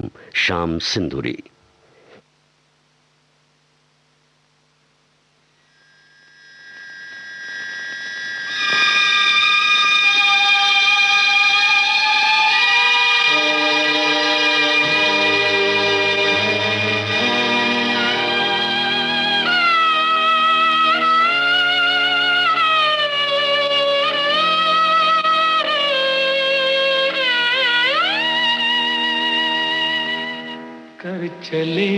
नाम श्याम सिंदूरी। कर चले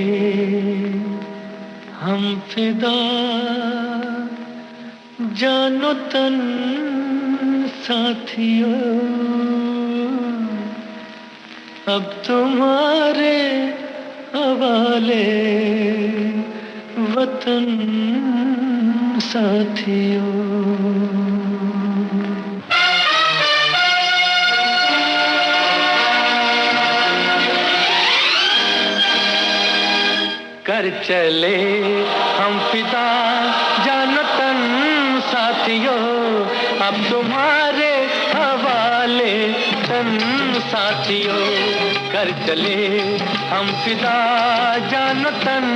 हम फिदा जानो तन साथियों, अब तुम्हारे हवाले वतन साथियों। कर चले हम फिदा जानो तन साथियों, अब तुम्हारे हवाले तन साथियों। कर चले हम फिदा जानो तन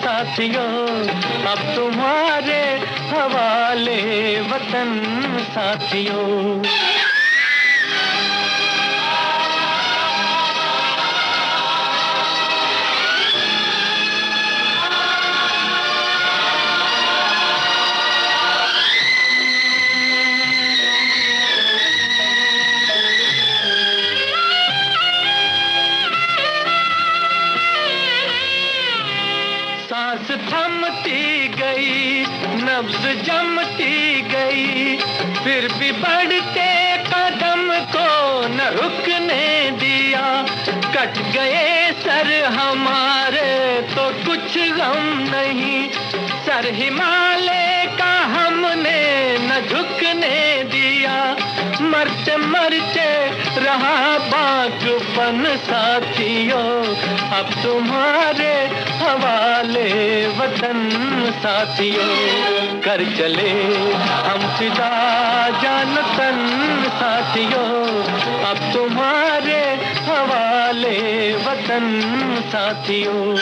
साथियों, अब तुम्हारे हवाले वतन साथियों। सांस थमती गई, नब्ज जमती गई, फिर भी बढ़ते कदम को न रुकने दिया। कट गए सर हमारे तो कुछ गम नहीं, सर हिमालय का हमने न झुकने दिया। मरते मरते रहा बागपन साथियों, अब तुम्हारे हवाले वतन साथियों। कर चले हम फिदा जानो तन साथियों, अब तुम्हारे हवाले वतन साथियों।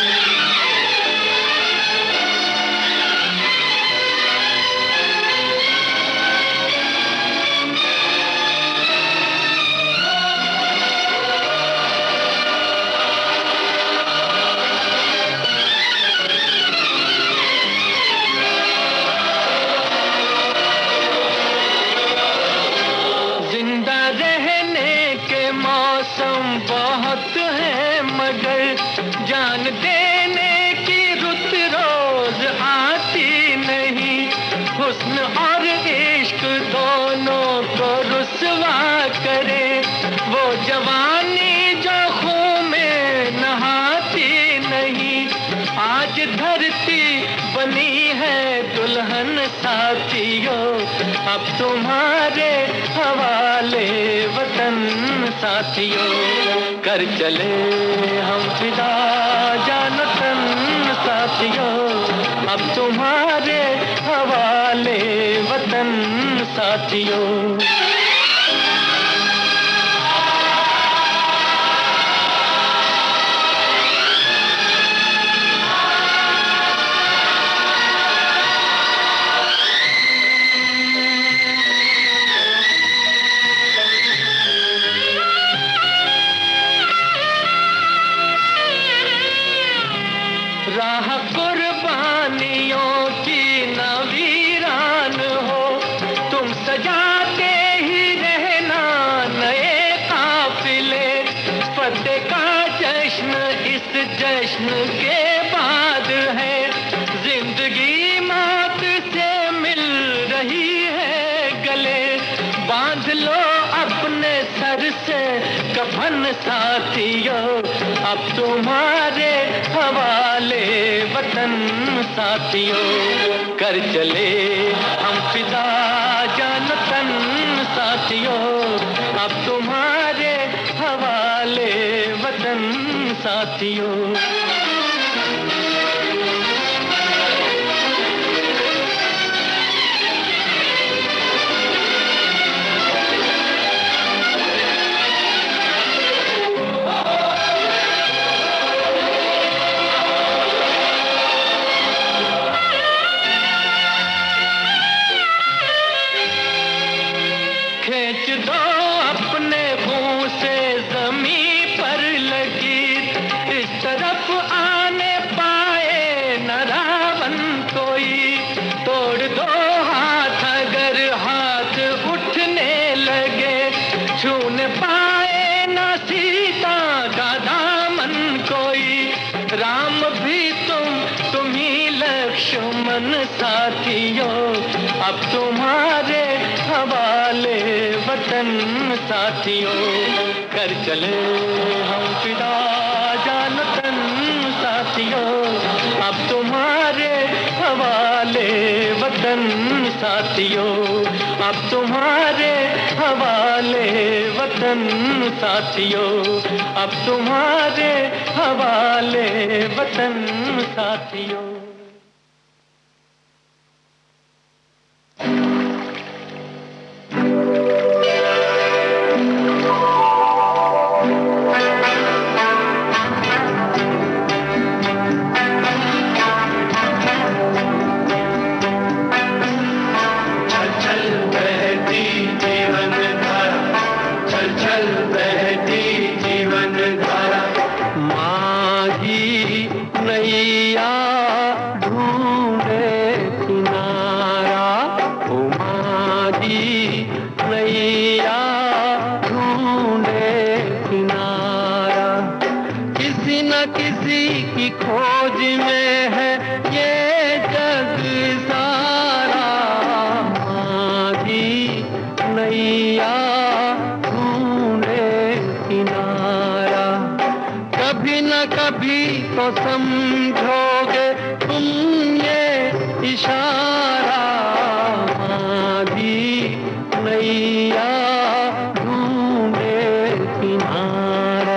बहुत है मगर जान देने की रुत रोज आती नहीं। हुस्न और इश्क दोनों को रुसवा करे, वो जवानी जो खून में नहाती नहीं। आज धरती बनी है दुल्हन साथियों, अब तुम्हारे हवाले वतन साथियों। कर चले हम फिदा जानो तन साथियों, अब तुम्हारे हवाले वतन साथियों। राह कुर्बानियों की न वीरान हो, तुम सजाते ही रहना नए काफिले। फतेह का जश्न इस जश्न के बाद है, जिंदगी मौत से मिल रही है गले। बांध लो अपने सर से कफन साथियों, अब तुम्हारे हवाले वतन साथियों। कर चले हम फिदा जानो तन साथियों, अब तुम्हारे हवाले वतन साथियों। तरफ आने पाए न रावण कोई। तोड़ दो हाथ अगर हाथ उठने लगे, छूने पाए न सीता का दामन कोई। राम भी तुम ही लक्ष्मण साथियों, अब तुम्हारे हवाले वतन साथियों। कर चले हम फिदा जान तन साथियों, अब तुम्हारे हवाले वतन साथियों। अब तुम्हारे हवाले वतन साथियों, अब तुम्हारे हवाले वतन साथियों। समझोगे तुम ये इशारा, माझी नैया ढूंढे किनारा।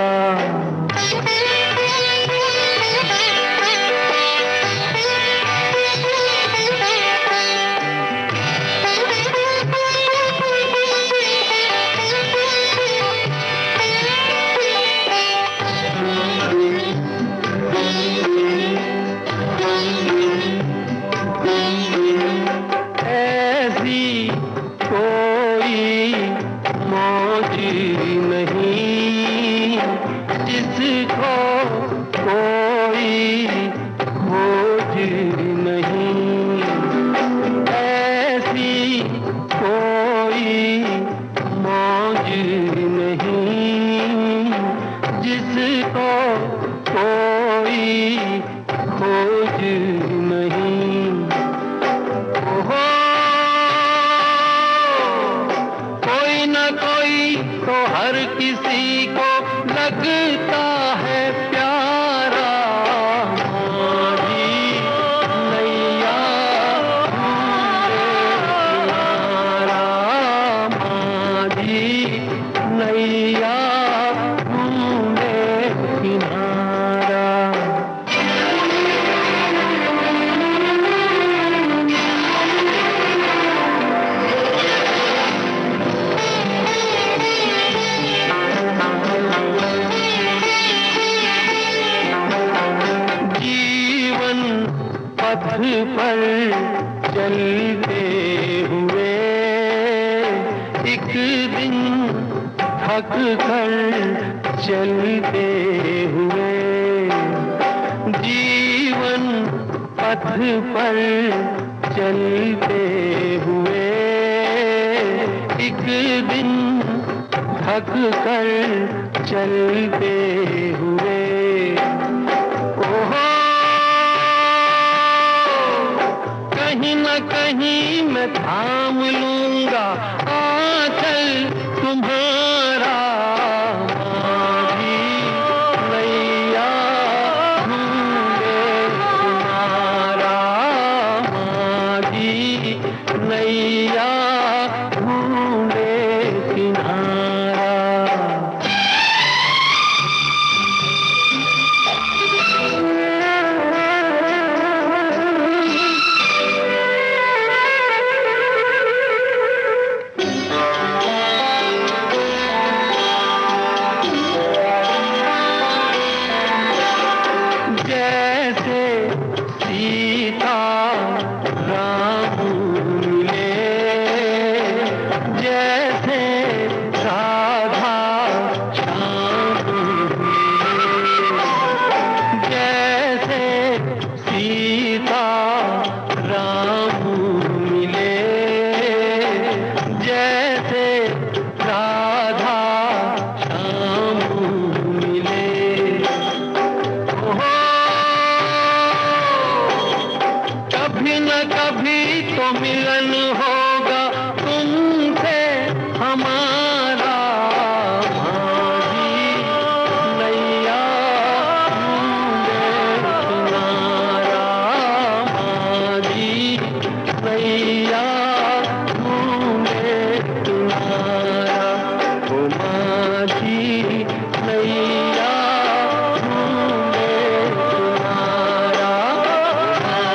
तो मिलन होगा तुमसे हमारा। माझी नैया ढूंढे किनारा, माझी नैया ढूंढे किनारा, ओ माझी नैया ढूंढे किनारा, माझी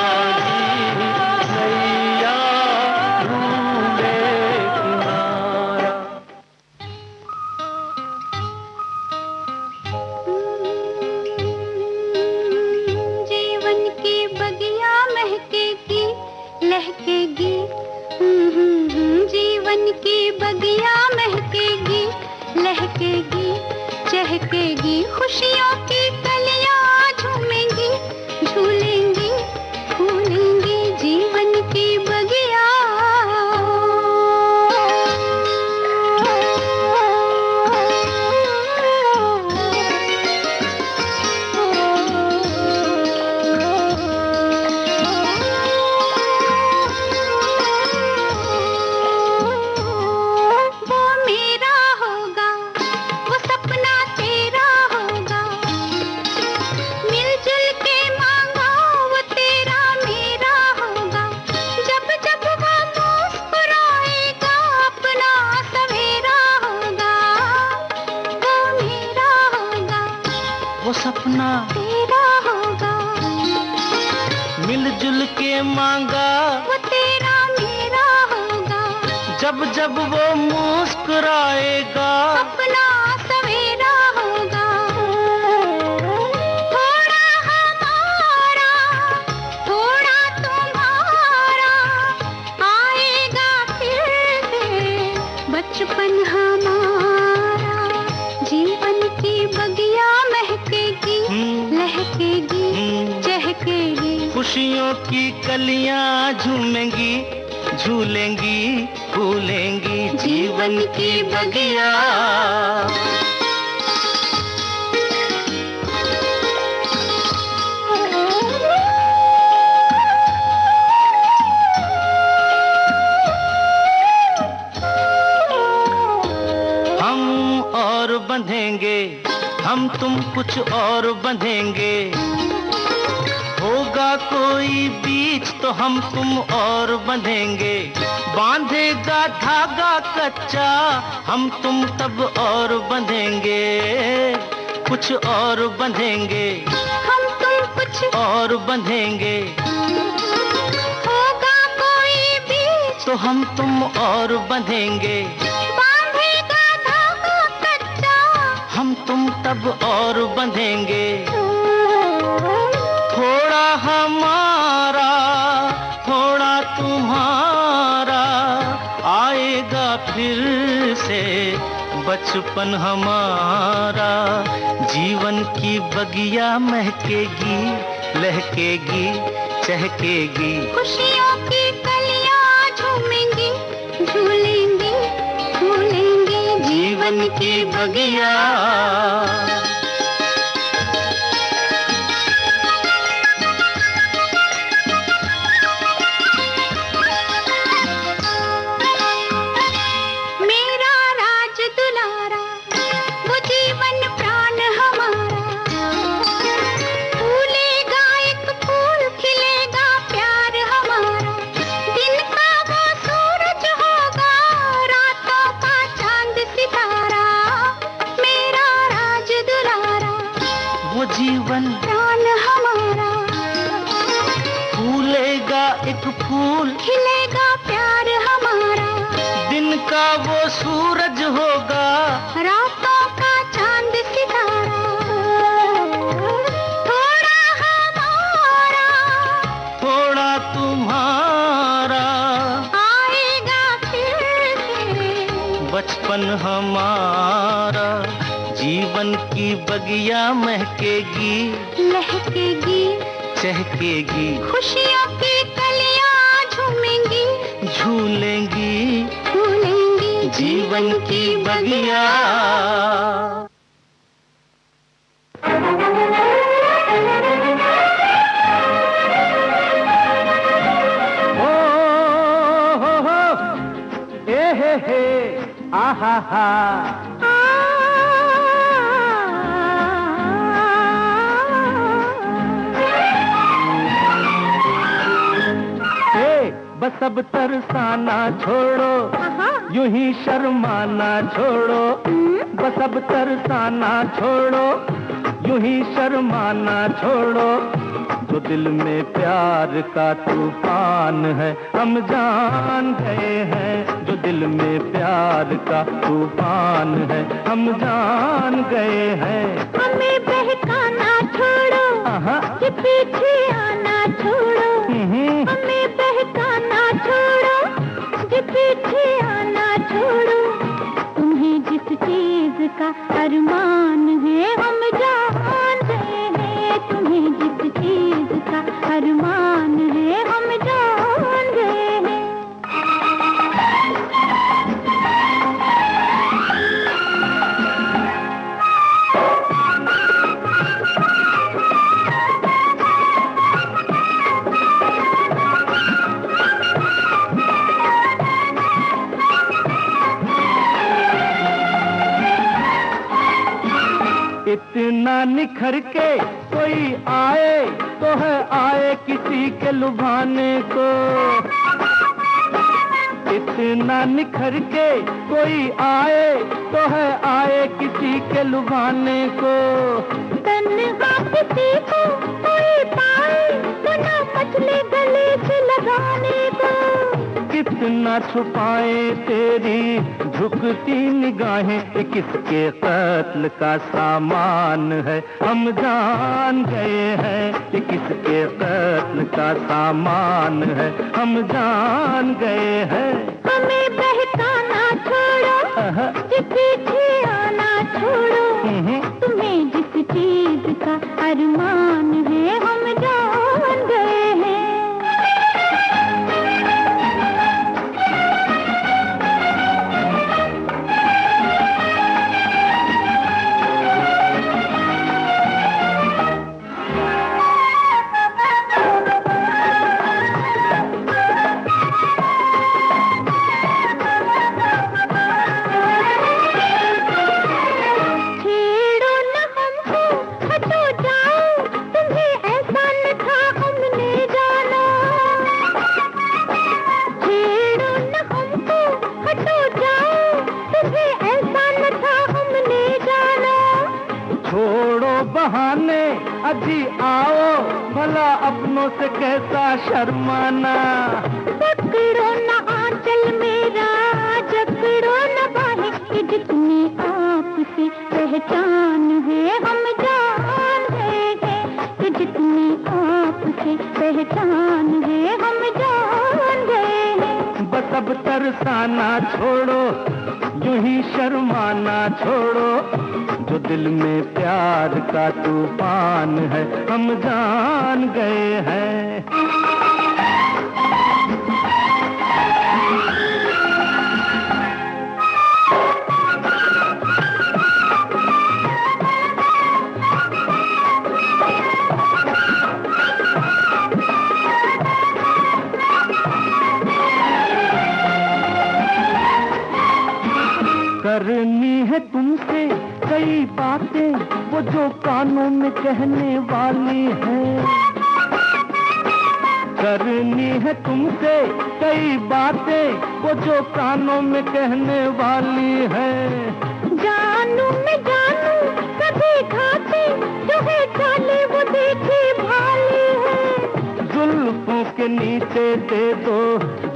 नैया ढूंढे किनारा। जीवन की बगिया महकेगी लहकेगी, जीवन की बगिया महकेगी लहकेगी, चहकेगी, खुशियों की कलियां झूमेंगी, झूलेंगी, फूलेंगी, जीवन की बगिया। वो मेरा होगा, वो सपना तेरा होगा, मिलजुल के मांगा वो तेरा मेरा होगा, जब जब वो मुस्कुराएगा अपना सवेरा होगा, वो मेरा होगा, वो सपना तेरा होगा, मिलजुल के मांगा, वो तेरा मेरा होगा, जब जब वो मुस्कुराएगा, अपना सवेरा होगा, थोड़ा हमारा, थोड़ा तुम्हारा, आएगा फिर से बचपन हमारा, जीवन की बगिया महकेगी लहकेगी, चहकेगी, खुशियों की कलियां झूमेंगी, झूलेंगी, फूलेंगी, जीवन की बगिया। हम और बंधेंगे, हम तुम कुछ और बंधेंगे, होगा कोई बीच तो हम तुम और बंधेंगे, बांधेगा धागा कच्चा हम तुम तब और बंधेंगे, कुछ और बंधेंगे, हम तुम कुछ और बंधेंगे, होगा कोई बीच तो हम तुम और बंधेंगे, बांधेगा धागा कच्चा, हम तुम तब और बंधेंगे, थोड़ा हमारा, थोड़ा तुम्हारा, आएगा फिर से बचपन हमारा, जीवन की बगिया महकेगी लहकेगी, चहकेगी, खुशियों की कलियां झूमेंगी, झूलेंगी, फूलेंगी, जीवन की बगिया। मेरा राज दुलारा, वो जीवन प्राण हमारा, फूलेगा एक फूल, खिलेगा प्यार हमारा, दिन का वो सूरज होगा, रातों का चांद सितारा, मेरा राज दुलारा, वो जीवन प्राण हमारा, फूलेगा एक फूल, खिलेगा प्यार हमारा, दिन का वो सूरज होगा, रातों का चांद सितारा, थोड़ा हमारा, थोड़ा तुम्हारा, आएगा फिर से बचपन हमारा, जीवन की बगिया महकेगी लहकेगी, चहकेगी, खुशियों की कलियां झूमेंगी, झूलेंगी, फूलेंगी, जीवन की बगिया। ओ हा हा। बस अब तरसाना छोड़ो, यूं ही शर्माना छोड़ो। बस अब तरसाना छोड़ो, यूं ही शर्माना छोड़ो। जो दिल में प्यार का तूफान है हम जान गए हैं। जो दिल में प्यार का तूफान है हम जान गए हैं। हमें बहकाना छोड़ो, कि पीछे आना छोड़ो। हमें बहकाना छोड़ो, कि पीछे आना छोड़ो। तुम्हें जिस चीज का अरमान है हम जान गए हैं। तुम्हें जिस चीज का अरमान है हम जान गए हैं। इतना निखर के कोई आए तो है आए किसी के लुभाने को। इतना निखर के कोई आए तो है आए किसी के लुभाने को। तन्हा किसी को कोई पाए तो ना मचले गले से लगाने को। कितना छुपाए तेरी झुकती निगाहें, ये किसके कत्ल का सामान है हम जान गए हैं। ये किसके कत्ल का सामान है हम जान गए हैं। हमें बहकाना छोड़ो, कि पीछे आना छोड़ो। तुम्हें जिस चीज का अरमान है हम जान गए हैं। बहाने अजी आओ, भला अपनों से कैसा शर्माना। पकड़ो न आंचल मेरा, जकड़ो न बाहें, कि जितनी आपसे पहचान है हम जान गए हैं। कि जितनी आपसे पहचान है हम जान गए हैं। बस अब तरसाना छोड़ो, यूं ही शर्माना छोड़ो। जो दिल में प्यार का तूफान है हम जान गए हैं। करनी है तुमसे कई बातें, वो जो कानों में कहने वाली है। करनी है तुमसे कई बातें, वो जो कानों में कहने वाली है। जानू मैं जानू कभी खाते, जो है चाले वो देखे भाले है। जुल्फों के नीचे दे दो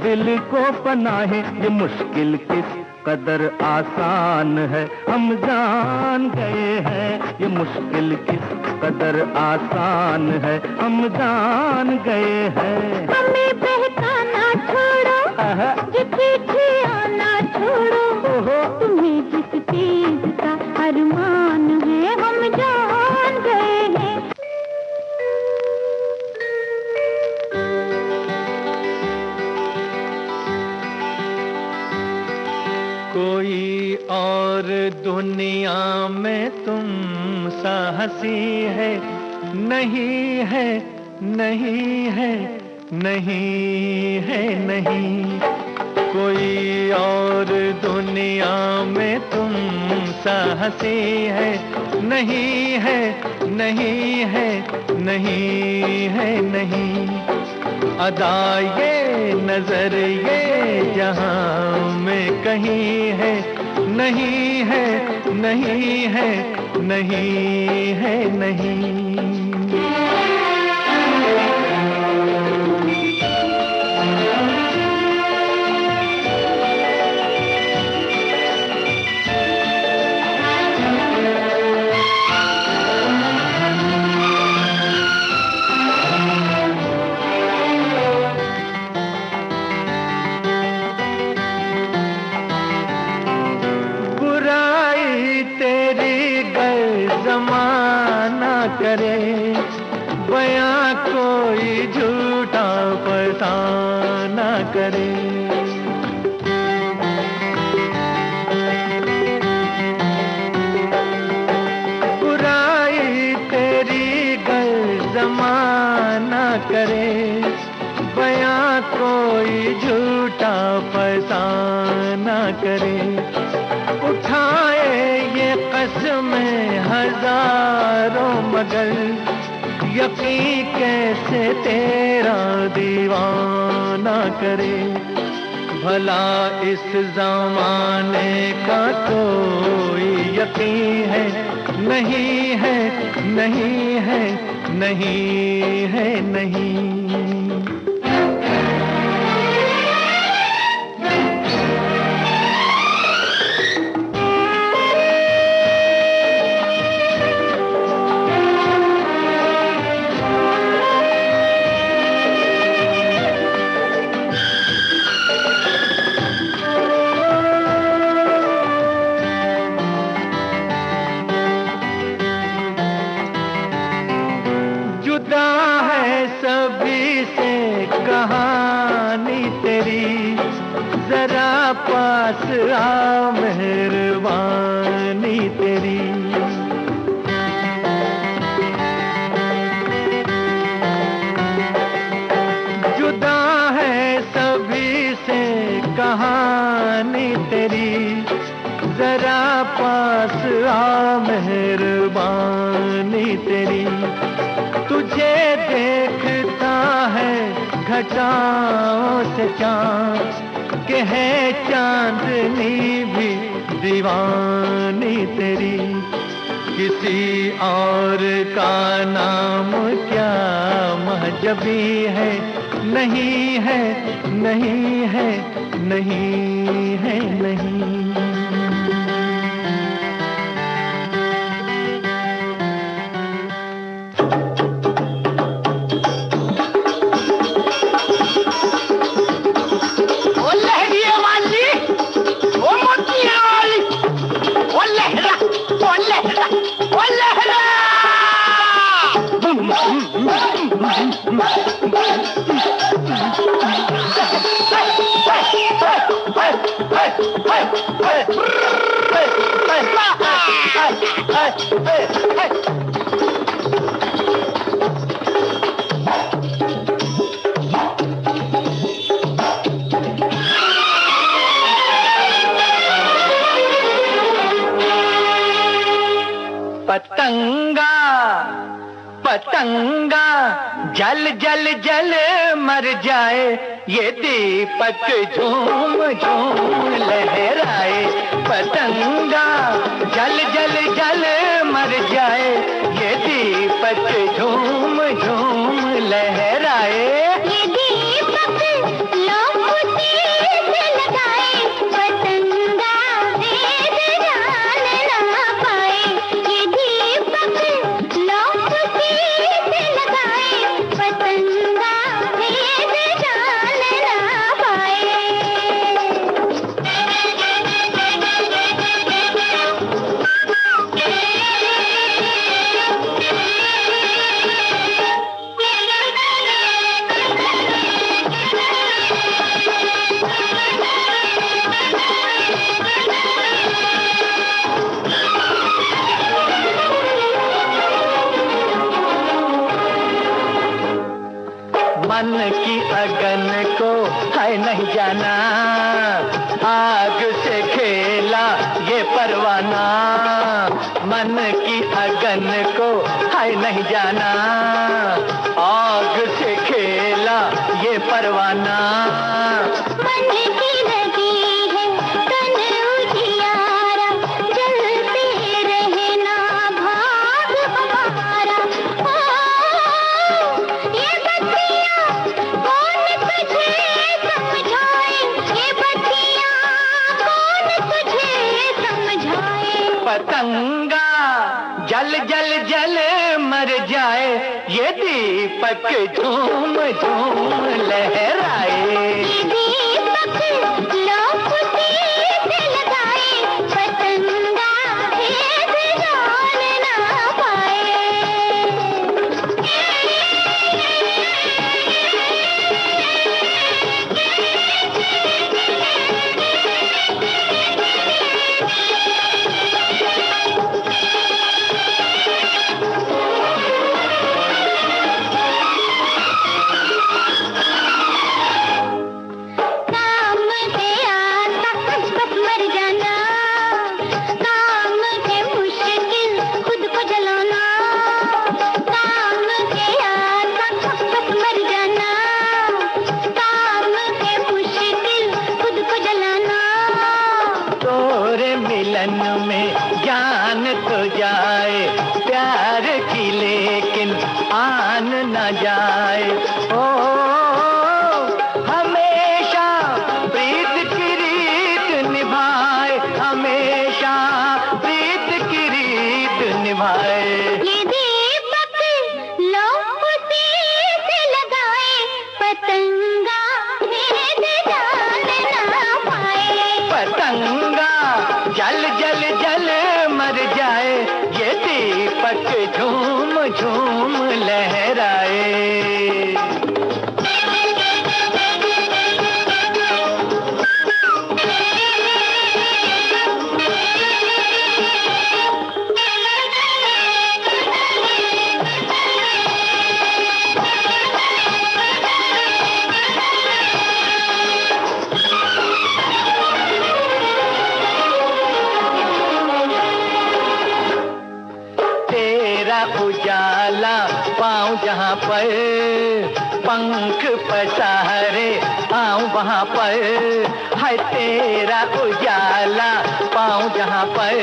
दिल को पनाहे, ये मुश्किल किस कदर आसान है हम जान गए हैं। ये मुश्किल किस कदर आसान है हम जान गए हैं। हमें बहकाना छोड़ो, कि पीछे आना छोड़ो। तुम्हें जिस चीज का अरमान है हम जान गए हैं। कोई और दुनिया में तुम सा हंसी है नहीं है, नहीं है, नहीं है, नहीं। कोई और दुनिया में तुम सा हंसी है, नहीं है, नहीं है, नहीं है, नहीं। अदा ये नजर ये जहां में कहीं है, नहीं है, नहीं है, नहीं है, नहीं। जमाना करे, बयां कोई झूठा फसाना करे। बुराई तेरी गल जमाना करे, बयां कोई झूठा फसाना करे। उठाए ये कसमें हजारों मगर यकीन कैसे तेरा दीवाना करे। भला इस जमाने का कोई यकीन है, नहीं है, नहीं है, नहीं है, नहीं। जुदा है सभी से कहानी तेरी, जरा पास आ मेहरबानी तेरी। जुदा है सभी से कहानी तेरी, जरा पास आ मेहरबानी तेरी। तुझे देखता है घटाओं से चाँद, के है चांदनी भी दीवानी तेरी। किसी और का नाम क्या महजबी है, नहीं है, नहीं है, नहीं है, नहीं। पतंगा पतंगा जल जल जल मर जाए, ये दीपक झूम झूम लहराए। पतंगा जल जल जल मर जाए, ये दीपक झूम झूम लहराए। ये दीपक लौकुटी से लगाए, पतंगा वेद जान ना पाए। ये दीपक लौकुटी से लगाए, पतंगा वेद जान ना पाए। मन की अगन को है नहीं जाना, आग से खेला ये परवाना, मन की अगन को है नहीं जाना, आग से खेला ये परवाना। मन की लगी है तन उजियारा, जलते रहना भाग हमारा। ओ ये बत्तियां कौन तुझे समझाए, ये बत्तियां कौन तुझे समझाए। पतंगा जल जल जल मर जाए, ये दीपक झूम झूम लहराए। ये दीपक लौकुटी से लगाए, पतंगा भेद जान ना पाए। काम है आता बस मर जाना, काम है मुश्किल खुद को जलाना, काम है आता बस मर जाना, काम है मुश्किल खुद को जलाना। तोरे मिलन में जान तो जाए, प्यार की लेकिन आन न जाए। ओ हमेशा प्रीत की रीत निभाए, हमेशा प्रीत की रीत निभाए। ये दीपक लौकुटी से लगाए, पतंगा भेद जान ना पाए। पतंगा जल जल जल मर जाए, ये दीपक झूम झूम लहराए। तेरा उजाला पाऊं जहां पर, पंख पसारे आऊं वहां पर। है तेरा उजाला पाऊं जहां पर,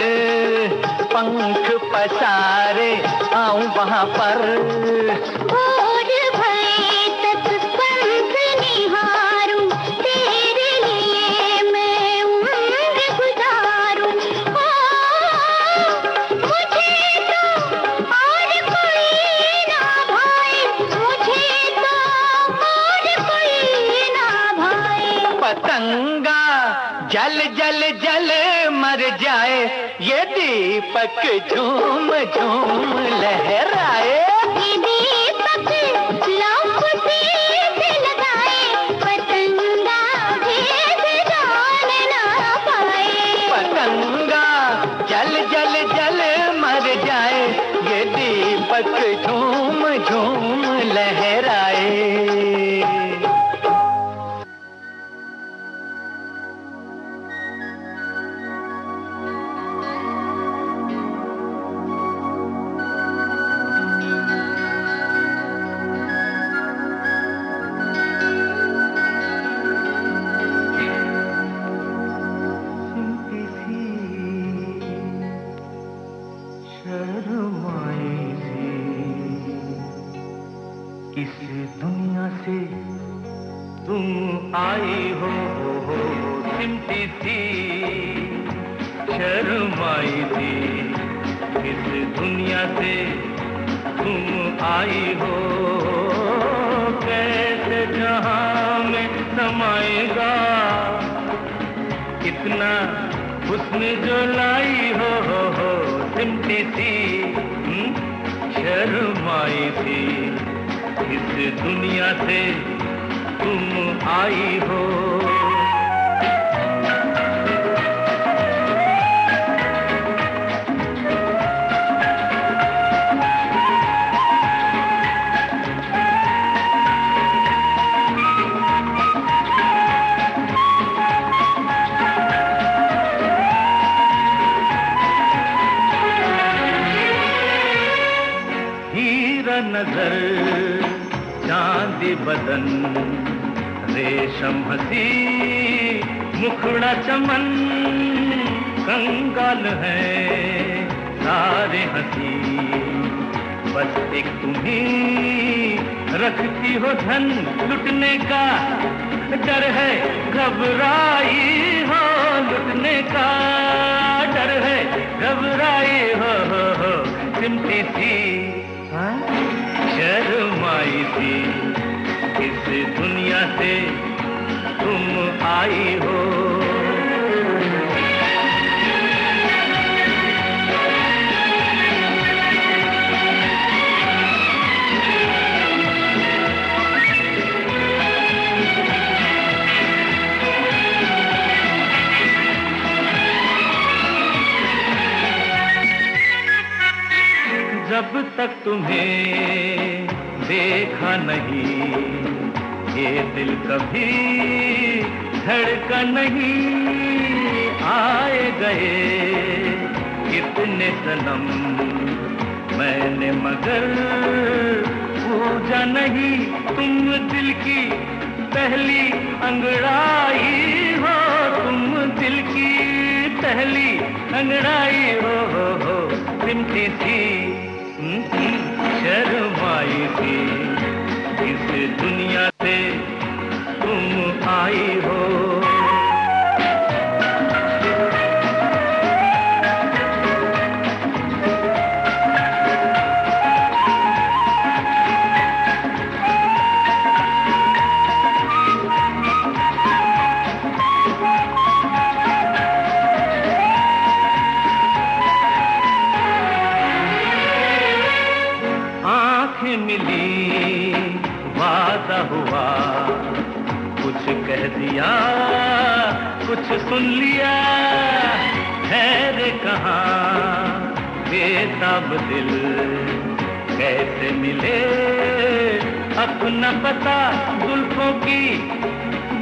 पंख पसारे आऊं वहां पर। भोर भये तक पंख निहारूं, तेरे लिए मैं उम्र गुजारूं। ओ मुझे तो और कोई ना भाए, मुझे तो और कोई ना भाए। पतंगा जल जल जल मर जाए, ये दीपक झूम झूम लहराए। ये दीपक लौकुटी से लगाए, पतंगा भेद जान ना पाए। पतंगा जल जल जल मर जाए, ये दीपक झूम झूम लहराए। इस दुनिया से तुम आई हो सिमटी सी शर्माई थी। इस दुनिया से तुम आई हो, कैसे जहां में समाएगा इतना हुस्न जो लाई हो सिमटी सी शर्माई थी। इस दुनिया से तुम आई हो। नजर चांदी बदन रेशम हंसी मुखड़ा चमन कंगाल है सारे हंसी बस एक तुम्ही रखती हो धन लुटने का डर है घबराई हो लुटने का डर है घबराई हो सिमटी सी शर्माई थी इस दुनिया से तुम आई हो जब तक तुम्हें देखा नहीं ये दिल कभी धड़का नहीं आए गए कितने सनम मैंने मगर पूजा नहीं तुम दिल की पहली अंगड़ाई हो तुम दिल की पहली अंगड़ाई हो सिमटी थी शर्माई थी इस दुनिया से तुम आई हो मिली वादा हुआ कुछ कह दिया कुछ सुन लिया ठहरे कहाँ बेताब दिल कैसे मिले अपना पता जुल्फों की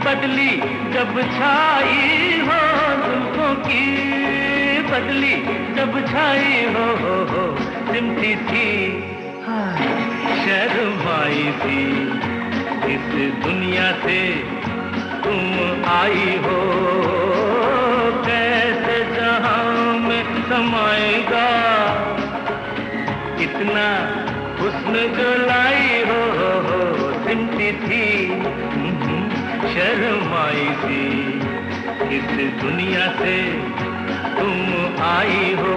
बदली जब छाई हो जुल्फों की बदली जब छाई हो सिमटी थी शर्माई थी इस दुनिया से तुम आई हो कैसे जहां में समाएगा इतना हुस्न जो लाई हो सिमटी थी शर्माई थी इस दुनिया से तुम आई हो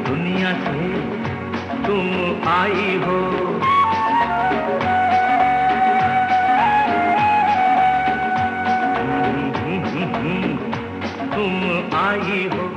दुनिया से तुम आई हो तुम आई हो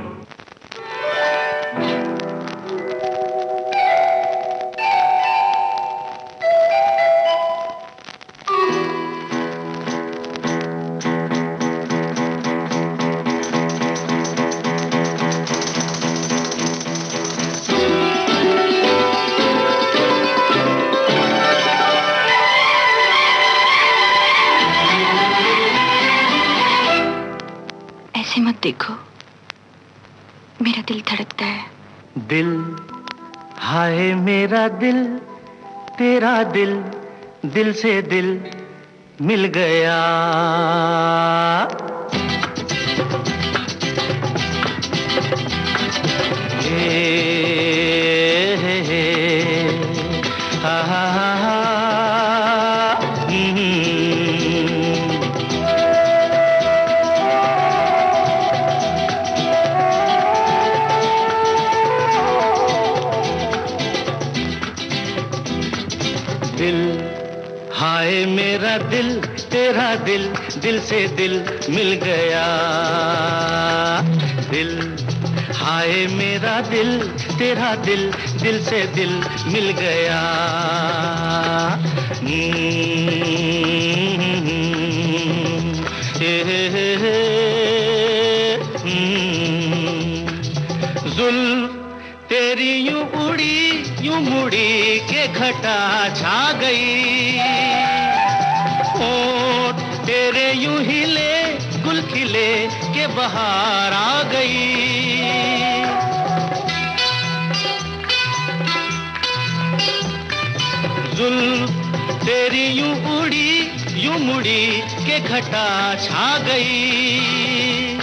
मत देखो मेरा दिल धड़कता है दिल हाय मेरा दिल तेरा दिल दिल से दिल मिल गया दिल हाय मेरा दिल तेरा दिल दिल से दिल मिल गया दिल हाय मेरा दिल तेरा दिल दिल से दिल मिल गया जुल्फ तेरी यूं उड़ी यूं मुड़ी के घटा छा गई होठ तेरे यूं हिले गुल खिले के बहार आ गई तेरी यूं उड़ी यूं मुड़ी के घटा छा गई।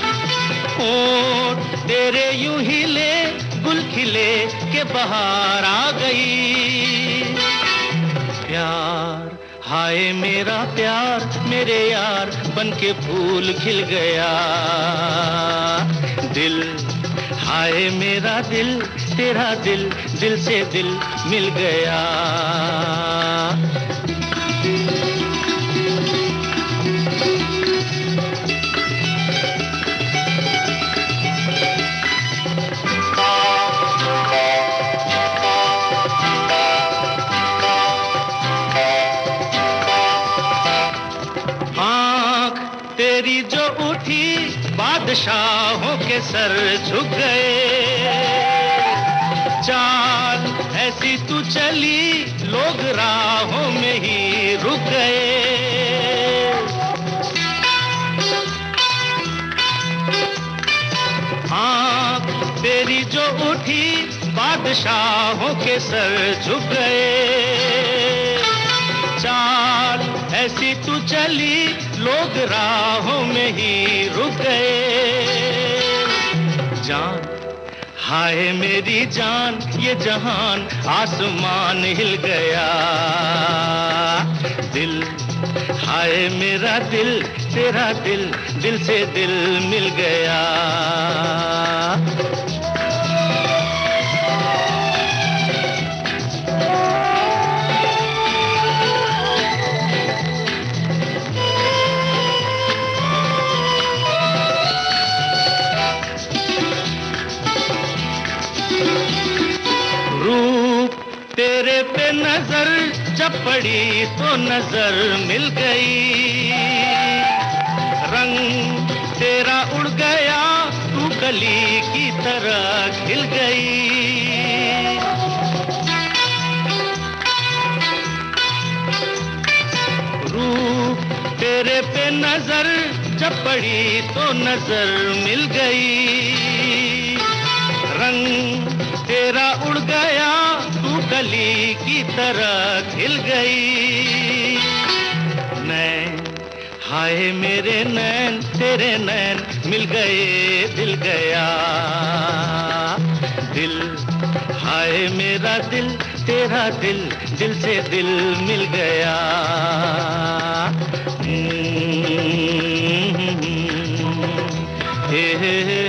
होठ तेरे यूं हिले गुल खिले के बहार आ गई। प्यार हाय मेरा प्यार मेरे यार बनके फूल खिल गया। दिल हाय मेरा दिल तेरा दिल दिल से दिल मिल गया। तेरी जो उठी बादशाहों के सर झुक गए। चाल ऐसी तू चली लोग राहों में ही रुक गए। आँख तेरी जो उठी बादशाहों के सर झुक गए। चाल ऐसी तू चली लोग राहों में ही रुक गए। जान हाय मेरी जान ये जहान आसमान हिल गया। दिल हाय मेरा दिल तेरा दिल दिल से दिल मिल गया। तेरे पे नजर जब पड़ी तो नजर मिल गई। रंग तेरा उड़ गया तू कली की तरह खिल गई। रूप तेरे पे नजर जब पड़ी तो नजर मिल गई। रंग तेरा उड़ गया कली की तरह खिल गई। नैन हाय मेरे नैन तेरे नैन मिल गए दिल गया। दिल हाय मेरा दिल तेरा दिल दिल से दिल मिल गया। हे हे हे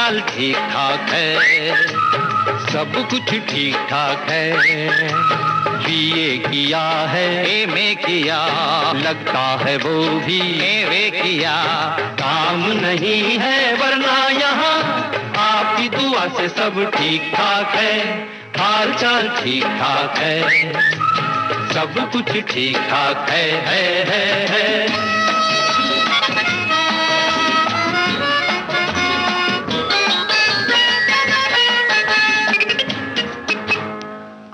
चाल ठीक ठाक है, सब कुछ ठीक ठाक है। बीए किया है, एमए किया, लगता है वो भी एमए किया। काम नहीं है वरना यहाँ आपकी दुआ से सब ठीक ठाक है, हाल चाल ठीक ठाक है, सब कुछ ठीक ठाक है।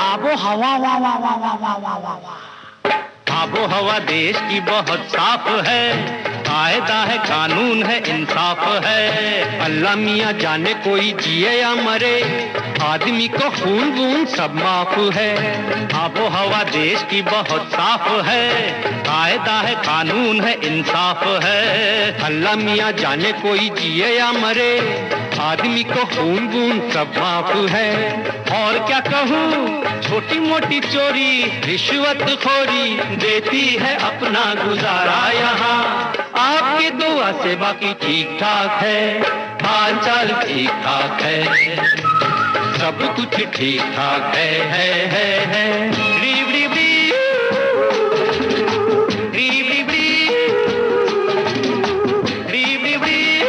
आबो हवा वाह वाह वाह वाह वाह वाह वाह वाह। आबो हवा देश की बहुत साफ है, कायदा है, कानून है, इंसाफ है। अल्लाह मियाँ जाने कोई जिए या मरे, आदमी को खून वून सब माफ है। आबो हवा देश की बहुत साफ है, कायदा है, कानून है, इंसाफ है। अल्लाह मियाँ जाने कोई जिए या मरे, आदमी को खून वून सब माफ है। और क्या कहूँ, छोटी मोटी चोरी रिश्वत खोरी देती है अपना गुजारा यहाँ। आपकी दुआ से बाकी ठीक ठाक है, हाल चाल ठीक ठाक है, सब कुछ ठीक ठाक है। रीब रीब रीब रीब रीब रीब रीब रीब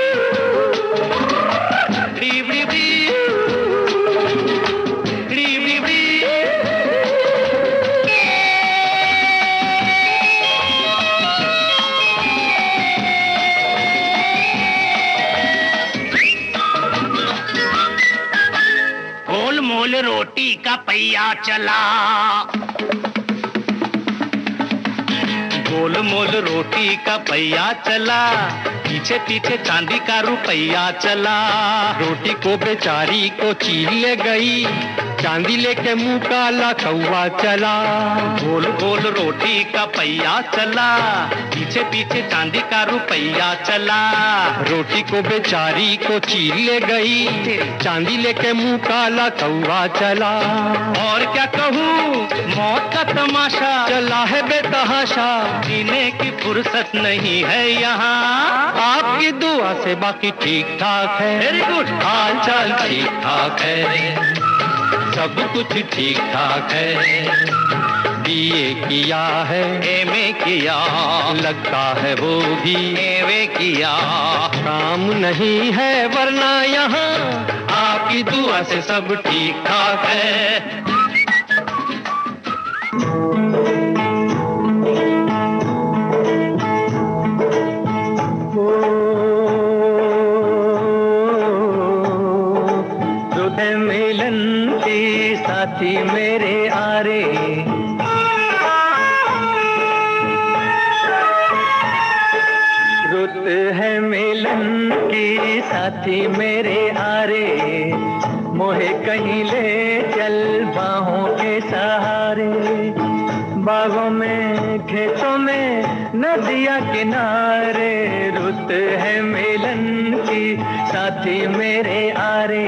गोल रोटी का पहिया चला, गोल मोल रोटी का पहिया चला, पीछे पीछे चांदी का रुपया चला। रोटी को बेचारी को चीर ले गई, चांदी लेके मुंह काला कौवा चला। गोल गोल रोटी का पहिया चला, पीछे पीछे चांदी का रुपया चला। रोटी को बेचारी को चीर ले गई, चांदी लेके मुंह काला कौवा चला। और क्या कहूँ, मौत का तमाशा चला है बेतहाशा, जीने की फुर्सत नहीं है यहाँ। आपकी दुआ से बाकी ठीक ठाक है, वेरी गुड, हाल चाल ठीक ठाक है, सब कुछ ठीक ठाक है। बीए किया है, एमए किया, लगता है वो भी एमए किया। काम नहीं है वरना यहाँ आपकी दुआ से सब ठीक ठाक है। साथी मेरे आरे, रुत है मिलन की साथी मेरे आरे, मोहे कहीं ले चल बाहों के सहारे। बागों में खेतों में नदिया किनारे, रुत है मिलन की साथी मेरे आरे।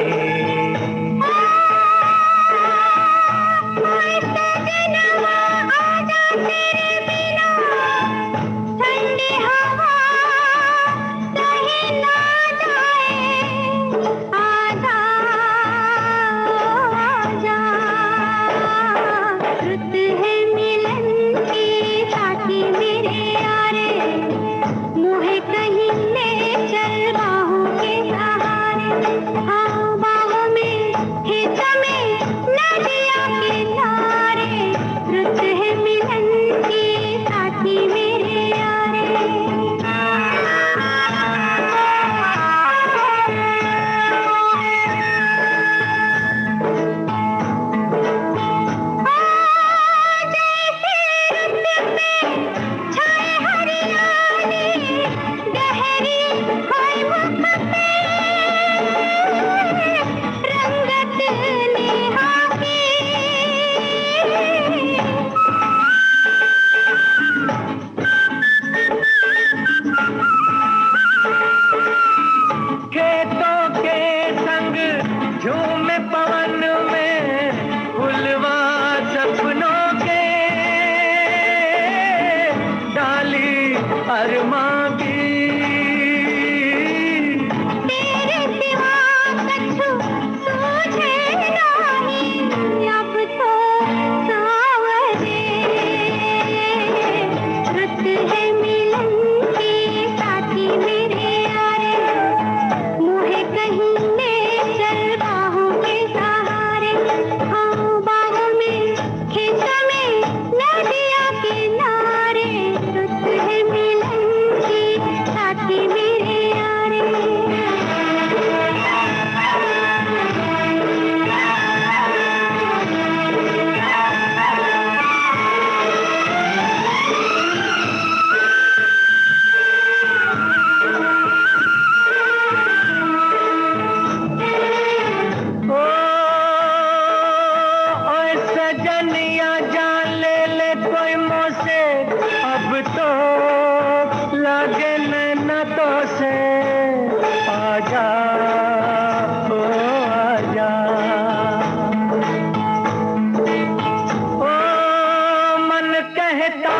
कहता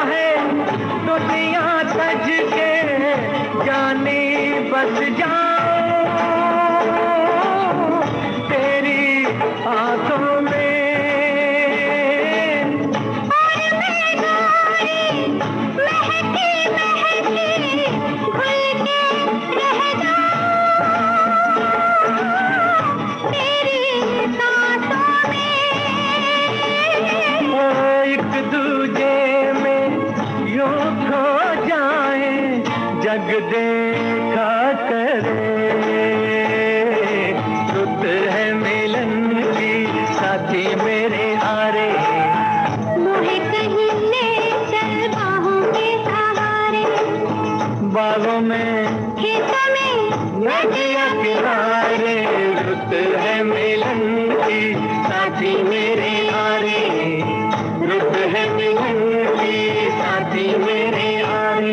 है दुनिया सज के जाने बस जाओ तेरी आंखों में, और मैं गोरी महकी महकी घुल के रह जाऊं तेरी सांसों में। एक दूजे में यूं खो जाए जग देखा करे, रुत है मिलन की साथी मेरे आरे, मुझे कहीं ले चल बाहों के सहारे, बागों में खेतों में नदिया किनारे, रुत है मिलन की साथी मेरे आरे, रुत है मिलन की साथी मेरे आरे।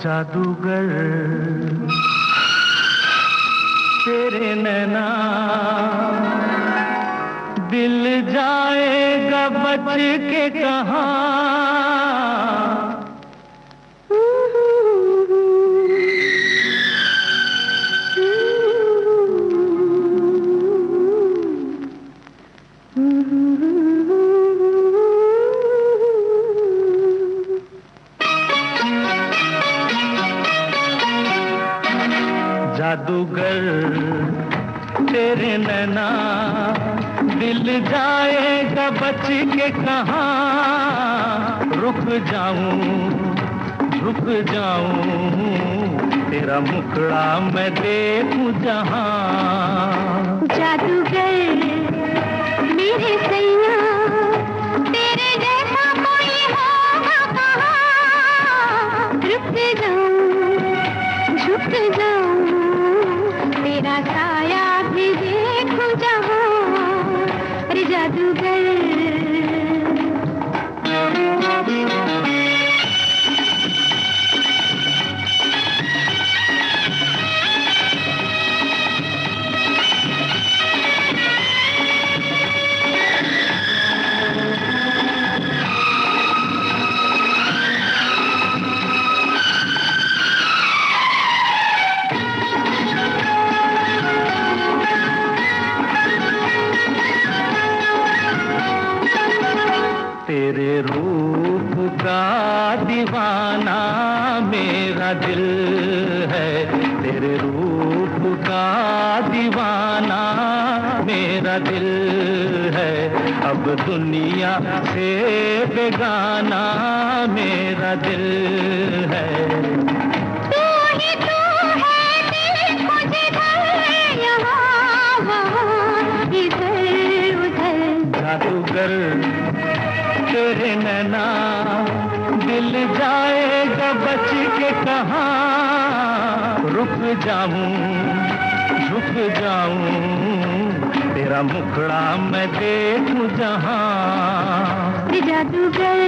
जादूगर तेरे नैना दिल जाएगा बच के कहाँ, जादूगर तेरे नैना दिल जाएगा बच के कहाँ, रुक जाऊं तेरा मुखड़ा मैं देखूं जहाँ। जादूगर मेरे सैया तेरे जैसा कोई होगा कहाँ, रुक जाऊं झुक जाऊं तेरा साया भी देखूं जहाँ। अरे जादूगर तेरे रूप का दीवाना मेरा दिल है, तेरे रूप का दीवाना मेरा दिल है, अब दुनिया से बेगाना मेरा दिल है। तू ही तू है देखो जिधर यहाँ वहाँ इधर उधर। जादूगर तेरे नैना दिल जाएगा बच के कहाँ, रुक जाऊं झुक जाऊं तेरा मुखड़ा मैं देखूं जहाँ। जादूगर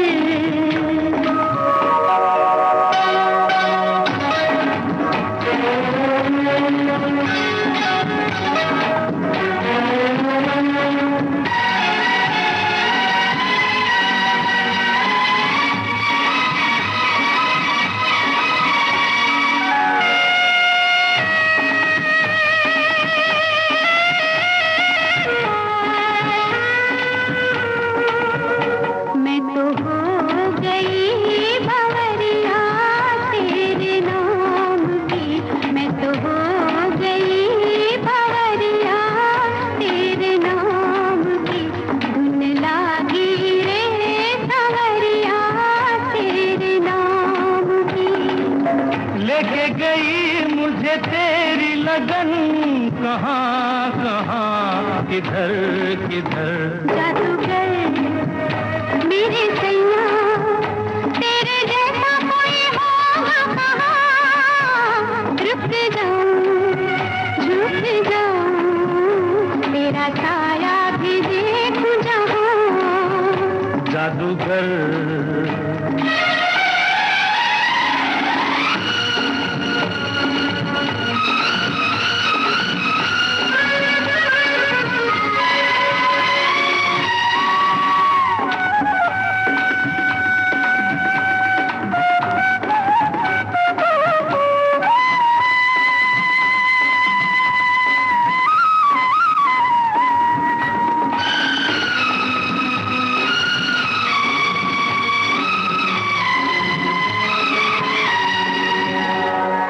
मैं तो हो गई लेके गई मुझे तेरी लगन, कहाँ कहाँ किधर किधर। जादूगर मेरे सैया, तेरे जैसा कोई होगा कहाँ। रुक जाऊं झुक जाऊं, तेरा छाया भी देखूं जहाँ। जादूगर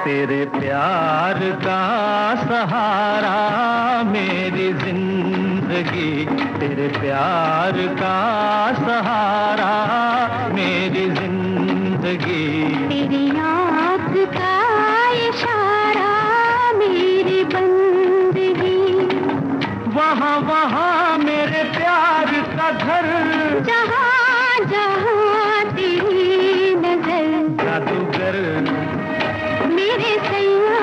तेरे प्यार का सहारा मेरी जिंदगी, तेरे प्यार का सहारा मेरी जिंदगी। तेरी आँख का इशारा मेरी बंदगी, वहाँ वहाँ मेरे प्यार का घर, जहाँ जहाँ तेरी नजर। जादूगर मेरे सैया,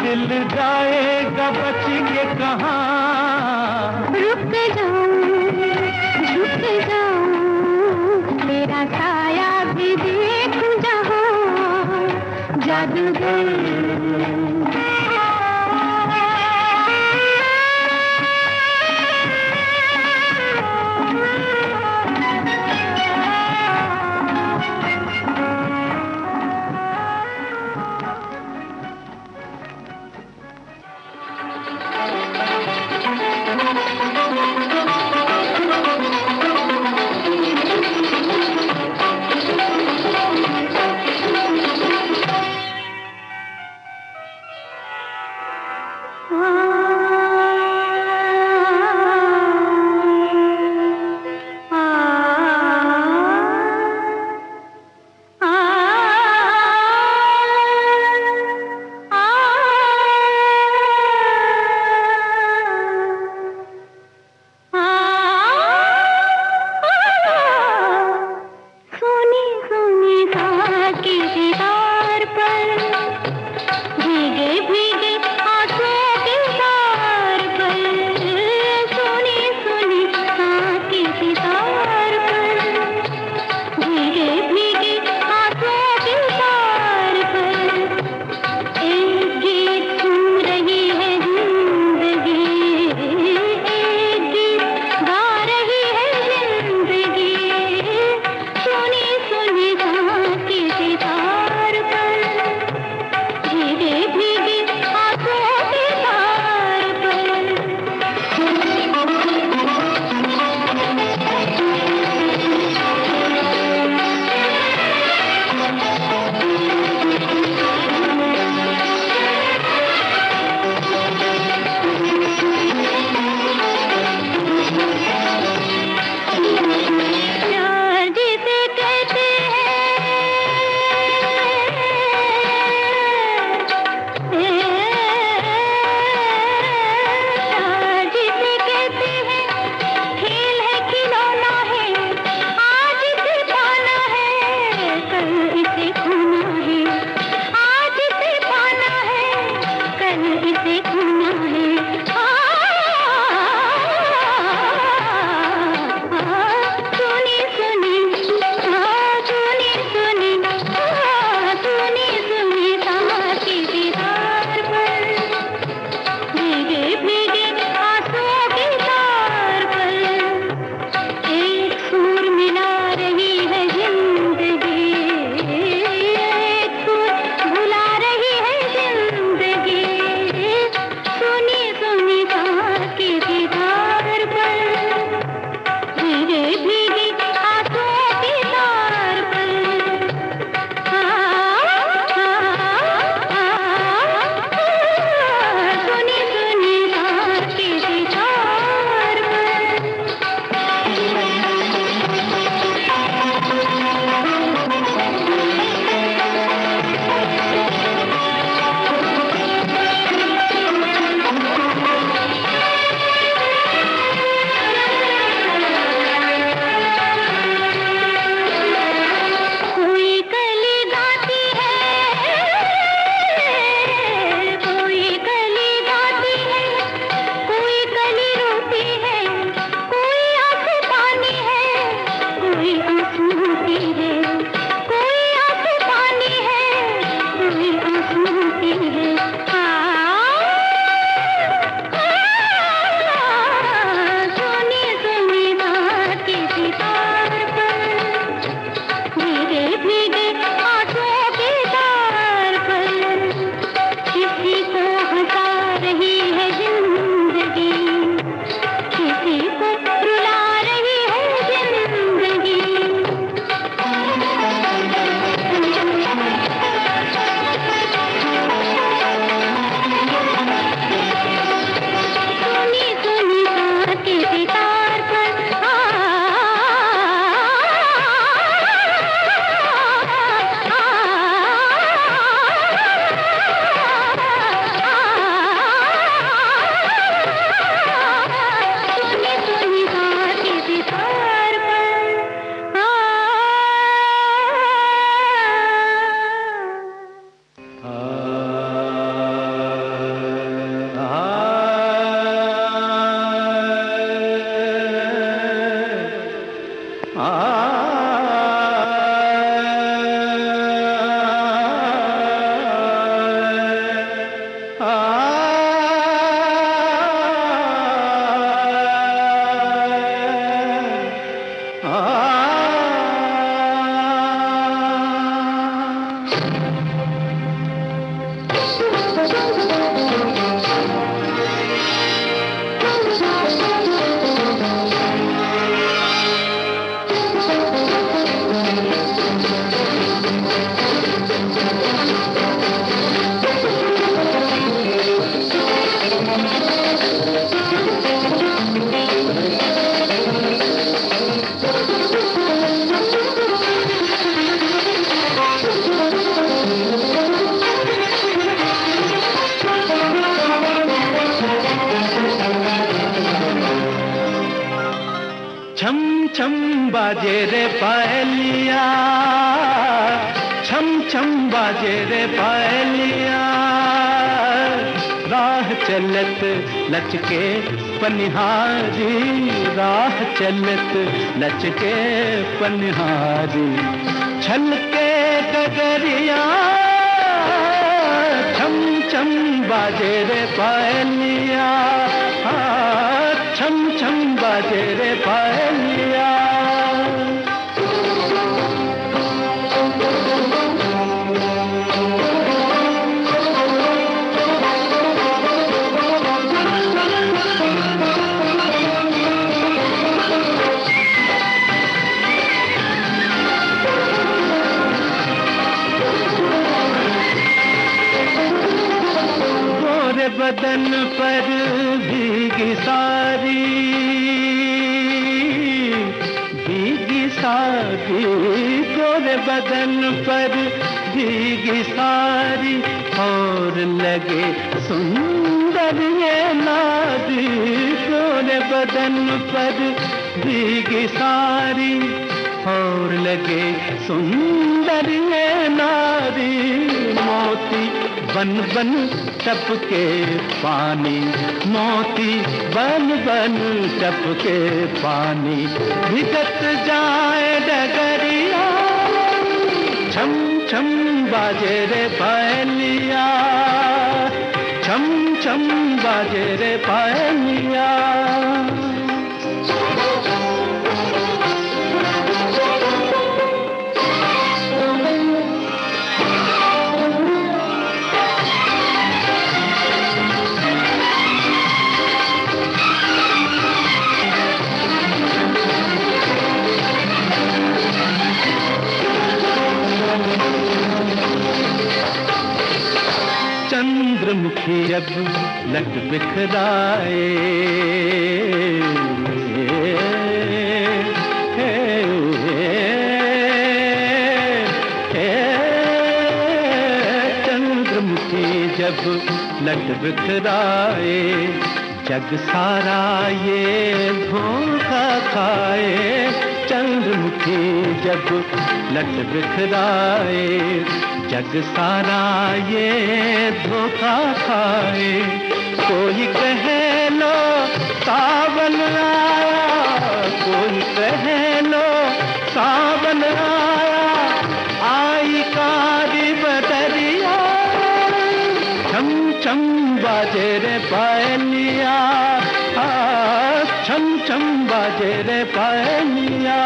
दिल जाएगा बच के कहाँ। रुक जाऊं झुक जाऊं, तेरा छाया भी देखूं जहाँ। जादूगर छम छम बाजे रे पायलिया, छम छम बाजे रे पायलिया, राह चलत लचके पनिहारी, राह चलत लचके पनिहारी, छलके गगरिया, छम छम बाजे रे पायलिया, छम छम बाजे रे पायलिया। गोरे बदन पर भीगी सारी, भीगी सारी, गोरे बदन पर भीगी सारी, और लगे सुंदर ये नारी, गोरे बदन पर भीगी सारी, और लगे सुंदर ये नारी, मोती बन बन टपके पानी, मोती बन बन टपके पानी, भिगत जाए डगरिया, छम छम बाजे रे पायलिया, छम छम बाजे रे पायलिया। चंद्रमुखी अब लट बिखराए, चंद्रमुखी जब लट बिखराए, जग सारा ये धोखा खाए, चंद्रमुखी जब लट बिखराए, जग सारा ये धोखा खाए, कोई कहे लो सावन आया, कोई कहे लो सावन आया, आई कारी बदरिया, छम छम बाजे रे पायलिया, छम छम बाजे रे पायलिया।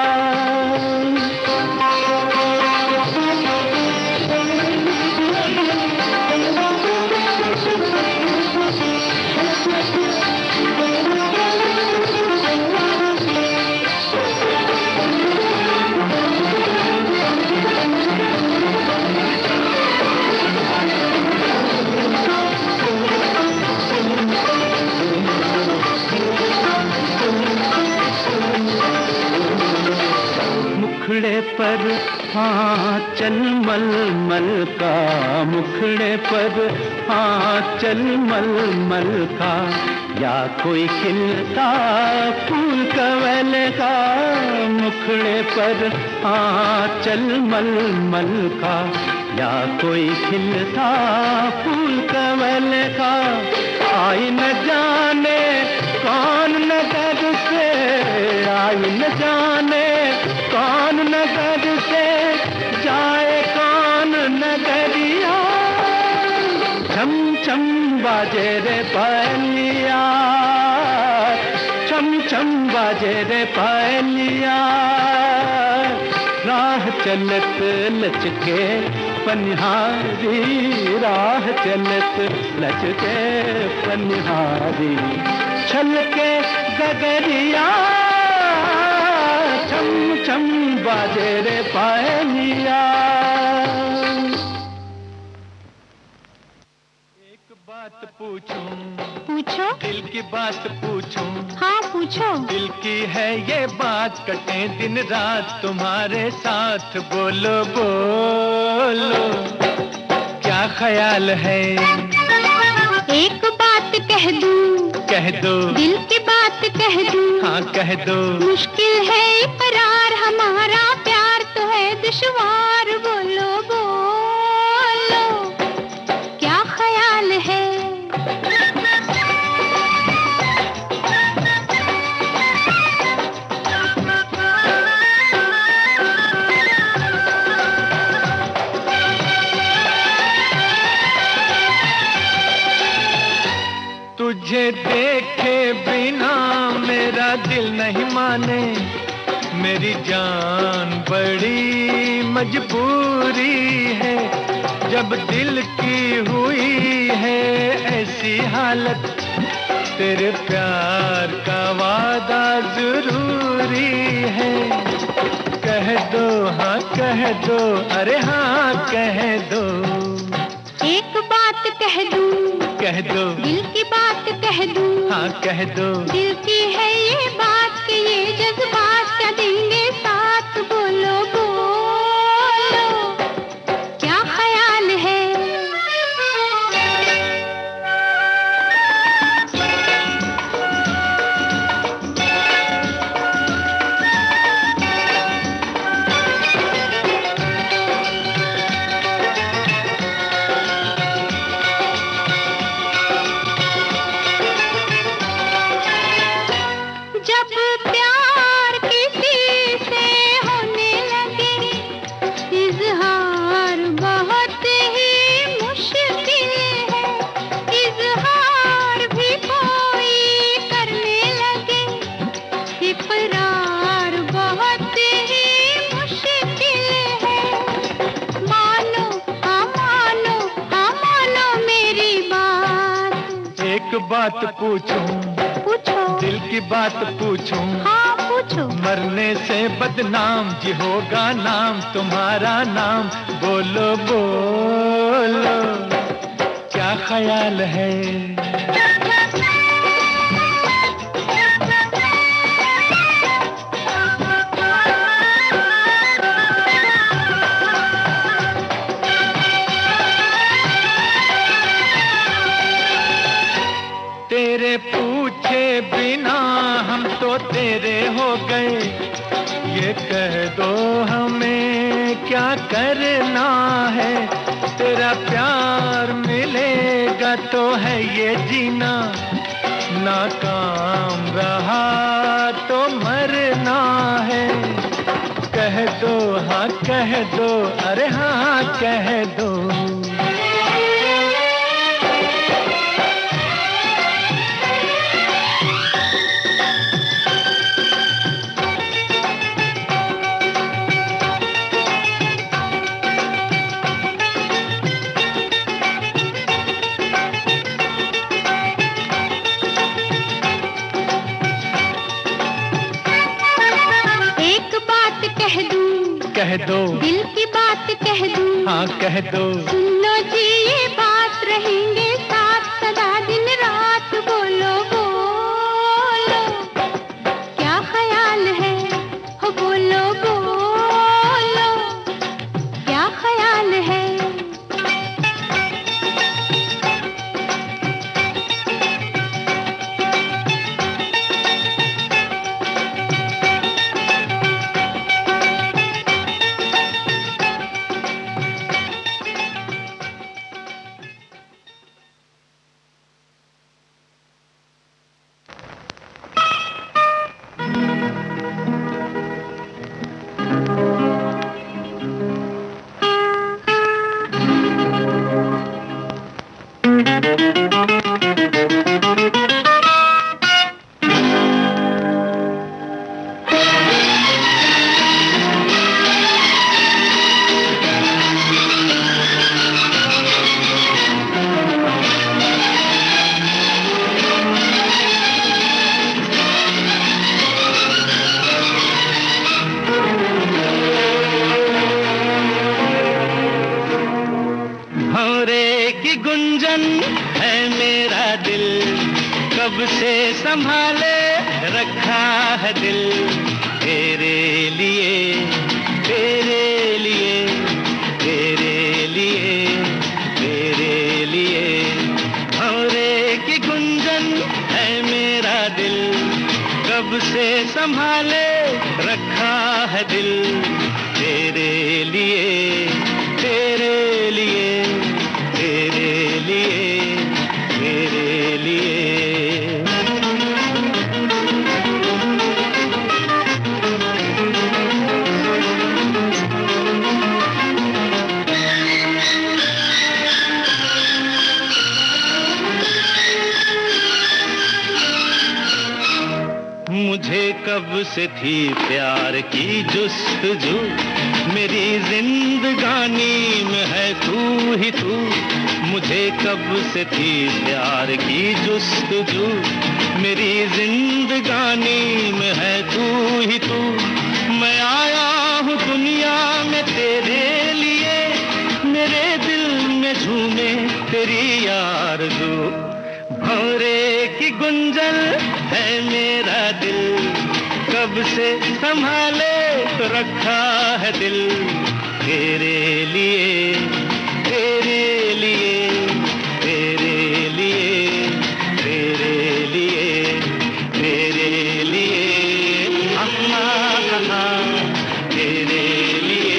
मुखड़े पर आंचल मलमल का, मुखड़े पर आंचल मलमल का, या कोई खिलता फूल कवल का, मुखड़े पर आंचल मलमल का, या कोई खिलता फूल कवल का, आई न जाने कौन नगर से, आई न जाने कौन नगर से, जाए कौन नगरिया, छम छम बाजे रे पायलिया, छम छम बाजे रे पायलिया, राह चलत लचके पनिहारी राह चलत लचके पनिहारी छलके गगरिया छम छम बाजे रे पायनिया। एक बात पूछूं? पूछो। दिल की बात पूछूं? हाँ पूछो। दिल की है ये बात, कटे दिन रात तुम्हारे साथ, बोलो बोलो क्या ख्याल है? एक बात कह दूं? कह दो। दिल की बात कह दूं? हाँ कह दो। मुश्किल है इकरार, हमारा प्यार तो है दुश्वार, बोलो बोलो क्या ख्याल है? तुझे देखे बिना मेरा दिल नहीं माने, मेरी जान बड़ी मजबूरी है, जब दिल की हुई है ऐसी हालत, तेरे प्यार का वादा जरूरी है। कह दो हाँ कह दो, अरे हाँ कह दो। एक बात कह दूं? कह दो। दिल की बात कह दूं? हाँ कह दो। दिल की है ये बात कि ये जज्बात क्या देंगे साथ, बोलो बोलो क्या ख्याल है? जब प्यार किसी से होने लगे, इजहार बहुत ही मुश्किल है, इजहार भी कोई करने लगे, इकरार बहुत ही मुश्किल है। मानो हाँ मानो, हाँ मानो मेरी बात। एक बात पूछूं? पूछो। दिल की बात पूछूं? हाँ पूछो। मरने से बदनाम जी होगा नाम, तुम्हारा नाम, बोलो बोलो क्या ख्याल है? तेरे पूछे बिना हम तो तेरे हो गए, ये कह दो हमें क्या करना है, तेरा प्यार मिलेगा तो है ये जीना, नाकाम रहा तो मरना है। कह दो हाँ कह दो, अरे हाँ कह दो। कह दो। दिल की बात कह दूं? हाँ कह दो। सुन लो जी ये बात, रहेंगे साथ सदा दिन रात, बोलो बोलो क्या ख्याल है? हो बोलो बोलो क्या ख्याल है? की गुंजन है मेरा दिल, कब से संभाले रखा है दिल, तेरे लिए तेरे लिए तेरे लिए तेरे लिए। भंवरे की गुंजन है मेरा दिल, कब से संभाले रखा है दिल, तेरे लिए तेरे लिए तेरे लिए तेरे लिए। मुझे कब से थी प्यार की जुस्तजू, मेरी जिंदगानी में है तू ही तू। मुझे कब से थी प्यार की जुस्तजू, मेरी जिंदगानी में है तू ही तू। मैं आया हूँ दुनिया में तेरे लिए, मेरे दिल में झूमे तेरी आरज़ू। भंवरे की गुंजन है मेरा दिल, कब से संभाले तो रखा है दिल, तेरे लिए तेरे लिए तेरे लिए तेरे लिए तेरे लिए तेरे लिए।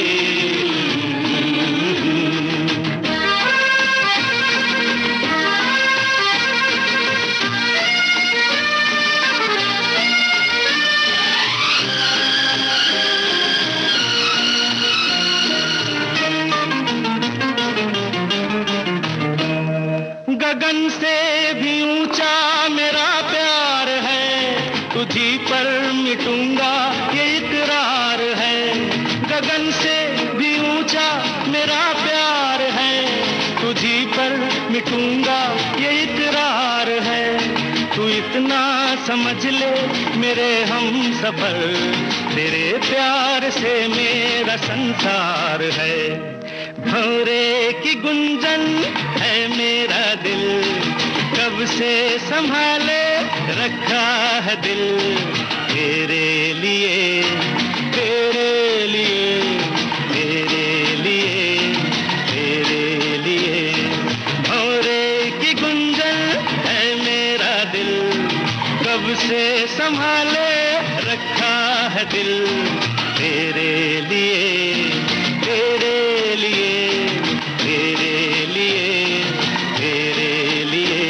गगन से भी ऊंचा मेरा प्यार है, तुझी पर मिटूंगा ये इकरार है। गगन से भी ऊंचा मेरा प्यार है, तुझी पर मिटूंगा ये इकरार है। तू इतना समझ ले मेरे हम सफर, तेरे प्यार से मेरा संसार है। भंवरे की गुंजन है मेरा दिल, कब से संभाले रखा है दिल, तेरे लिए तेरे लिए तेरे लिए तेरे लिए। भंवरे की गुंजन है मेरा दिल, कब से संभाले रखा है दिल, तेरे लिए तेरे लिए तेरे लिए तेरे लिए।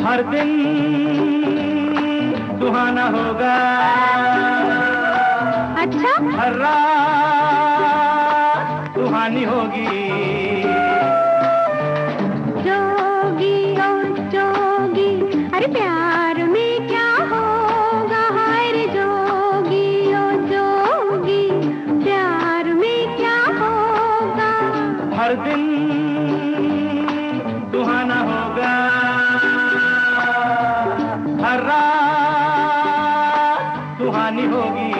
हर दिन सुहाना होगा, अच्छा हर रात सुहानी होगी। जोगी ओ जोगी, अरे प्यार में क्या होगा, हाय रे जोगी ओ जोगी, प्यार में क्या होगा। हर दिन सुहाना होगा, हर रात सुहानी होगी।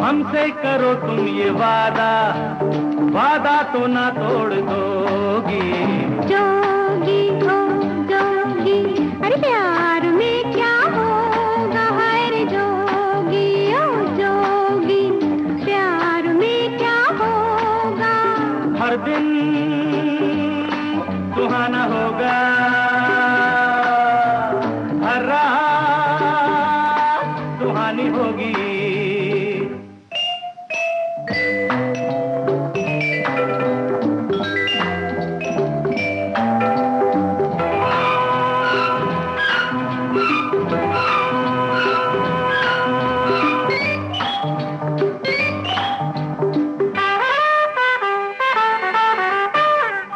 हमसे करो तुम ये वादा, वादा तो ना तोड़ दोगी। जोगी हो जोगी, अरे प्यार में क्या होगा, हाय रे जोगी ओ जोगी, प्यार में क्या होगा। हर दिन सुहाना होगा, हर रात सुहानी होगी।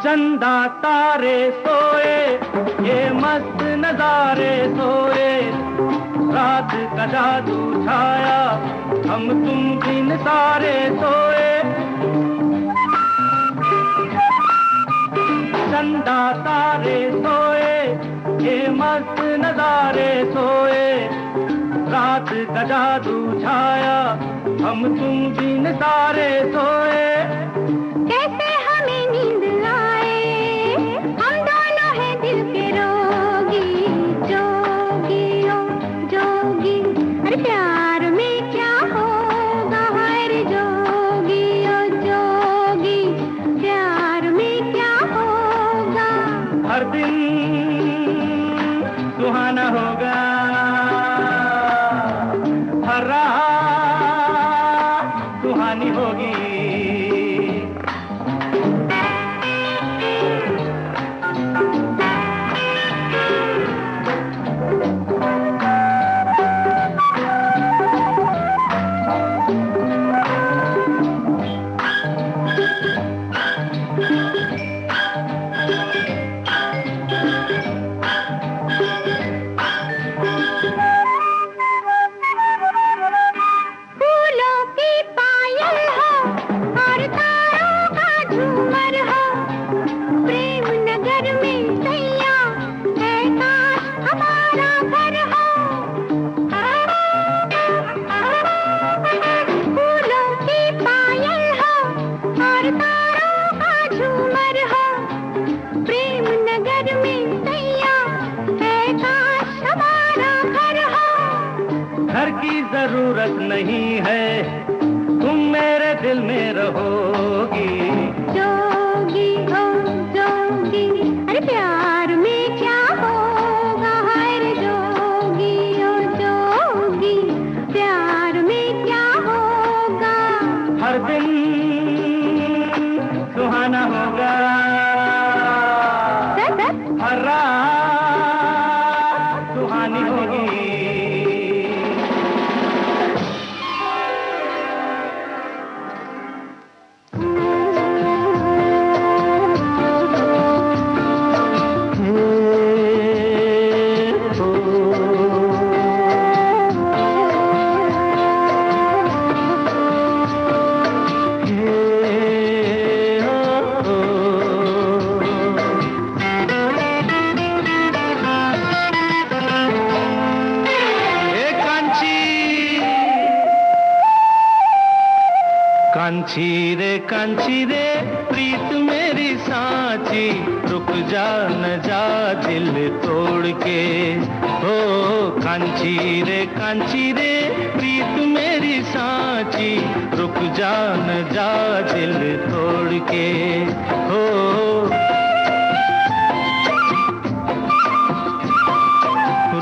चंदा तारे सोए, ये मस्त नजारे सोए, रात का जादू छाया, हम तुम दिन सारे सोए। चंदा तारे सोए, ये मस्त नजारे सोए, रात का जादू छाया, हम तुम दिन सारे सोए। कैसे हमें नींद आए, हम दोनों हैं दिल के रोगी। जोगी ओ जोगी, अरे प्यार में क्या होगा, हाय रे जोगी ओ जोगी, प्यार में क्या होगा। हर दिन सुहाना होगा, हर रात सुहानी होगी। घर की जरूरत नहीं है, तुम मेरे दिल में रहोगी। जोगी हो जोगी, अरे प्यार में क्या होगा, हाय रे जोगी ओ जोगी, प्यार में क्या होगा। हर दिन सुहाना होगा, हर रात सुहानी होगी। कांची रे प्रीत मेरी सांची, रुक जा न जा दिल तोड़ के। हो कांची रे प्रीत मेरी सांची, रुक जा न जा दिल तोड़ के। हो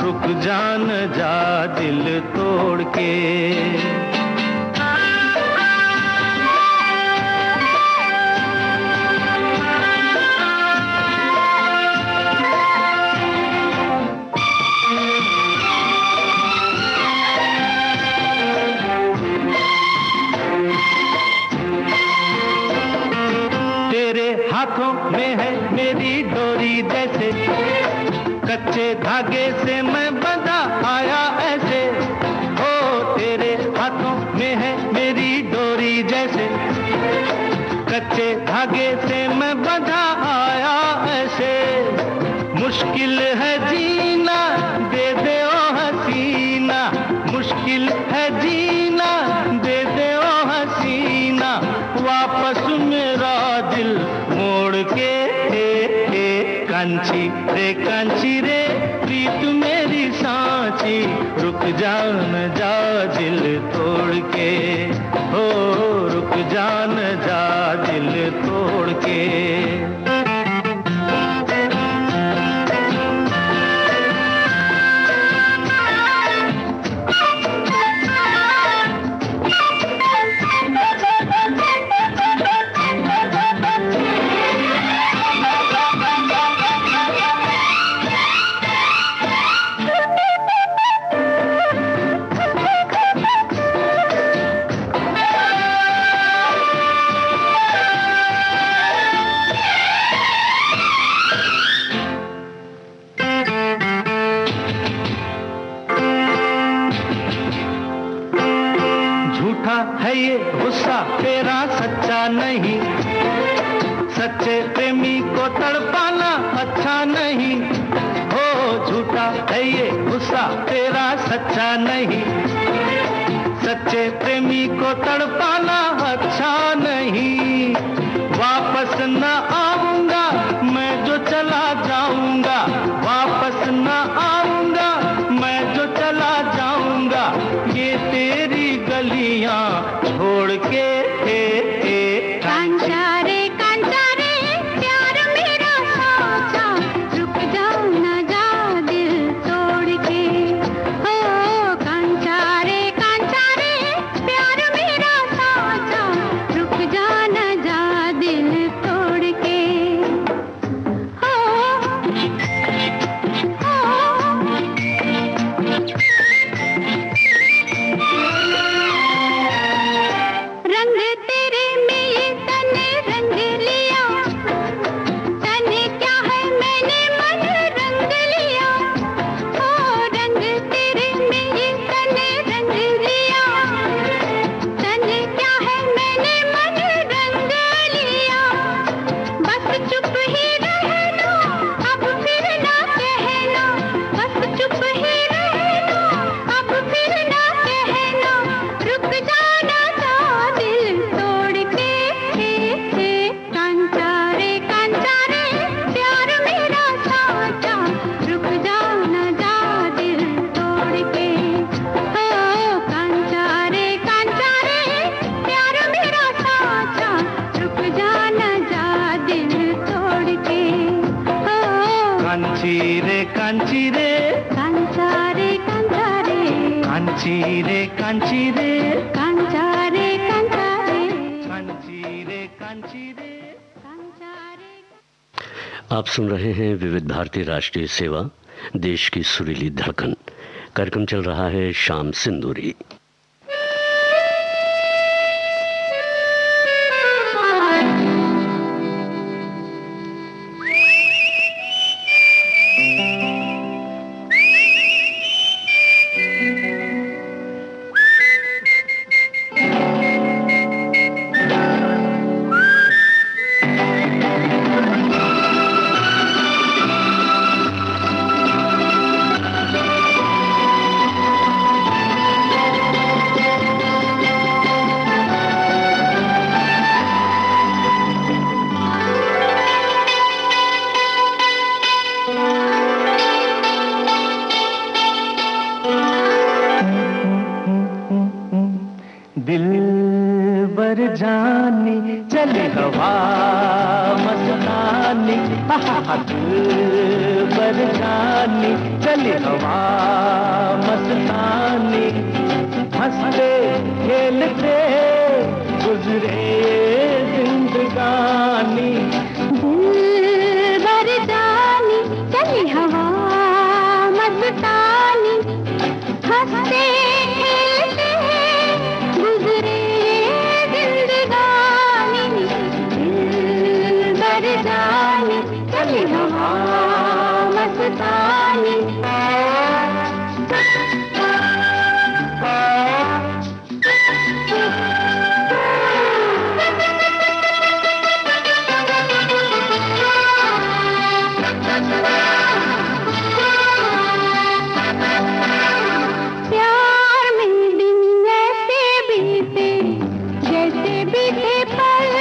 रुक जा न जा दिल तोड़ के। हाथों में है मेरी डोरी जैसे, कच्चे धागे से मैं बंधा आया ऐसे। हो तेरे हाथों में है मेरी डोरी जैसे, कच्चे धागे से मैं बंधा आया ऐसे। मुश्किल है जीना दे दे ओ हसीना, मुश्किल है जीना दे दे ओ के। कांची रे प्रीत मेरी सांची, रुक जा न जा दिल तोड़ के, हो रुक जा न जा दिल तोड़ के। है ये गुस्सा तेरा सच्चा नहीं, सच्चे प्रेमी को तड़पाना अच्छा नहीं। हो झूठा है ये गुस्सा तेरा सच्चा नहीं, सच्चे प्रेमी को तड़पाना अच्छा नहीं। वापस न आऊंगा मैं जो चला जाऊंगा, वापस न आऊंगा मैं जो चला जाऊंगा, ये तेरी गलियां छोड़ के। कांचा रे प्यार मेरा साचा, रुक जा न जा दिल तोड़ के। हो कांचा रे प्यार मेरा साचा, रुक जा न जा दिल तोड़ के। हो रंग तेरे में ये तने रंग लिया, तने क्या है मैंने मन रंग लिया। ओ रंग तेरे में ये तने रंग लिया, तने क्या है मैंने मन रंग लिया। बस चुप ही रहना अब फिर ना कहना, बस चुप ही रहना अब फिर ना कहना, रुक जाना जा दिल तोड़ के। कांचा रे प्यार मेरा साचा, रुक जा न जा दिल तोड़ के। हो कांचा रे प्यार मेरा साचा, रुक जा न जा दिल तोड़ के। हो कांची रे कांचा रे कांची रे कांचा रे कांची रे कांचा रे। आप सुन रहे हैं विविध भारती राष्ट्रीय सेवा, देश की सुरीली धड़कन। कार्यक्रम चल रहा है शाम सिंदूरी। दिलबर जानी चले हवा मस्तानी, दिलबर जानी चले हवा मस्तानी, हंसते खेलते गुजरे जिंदगानी। दिलबर जानी चली हवा मस्तानी, हंसते खेलते गुजरे जिंदगानी। दिलबर जानी चली हवा मस्तानी। प्यार में दिन ऐसे बीते जैसे बीते पल,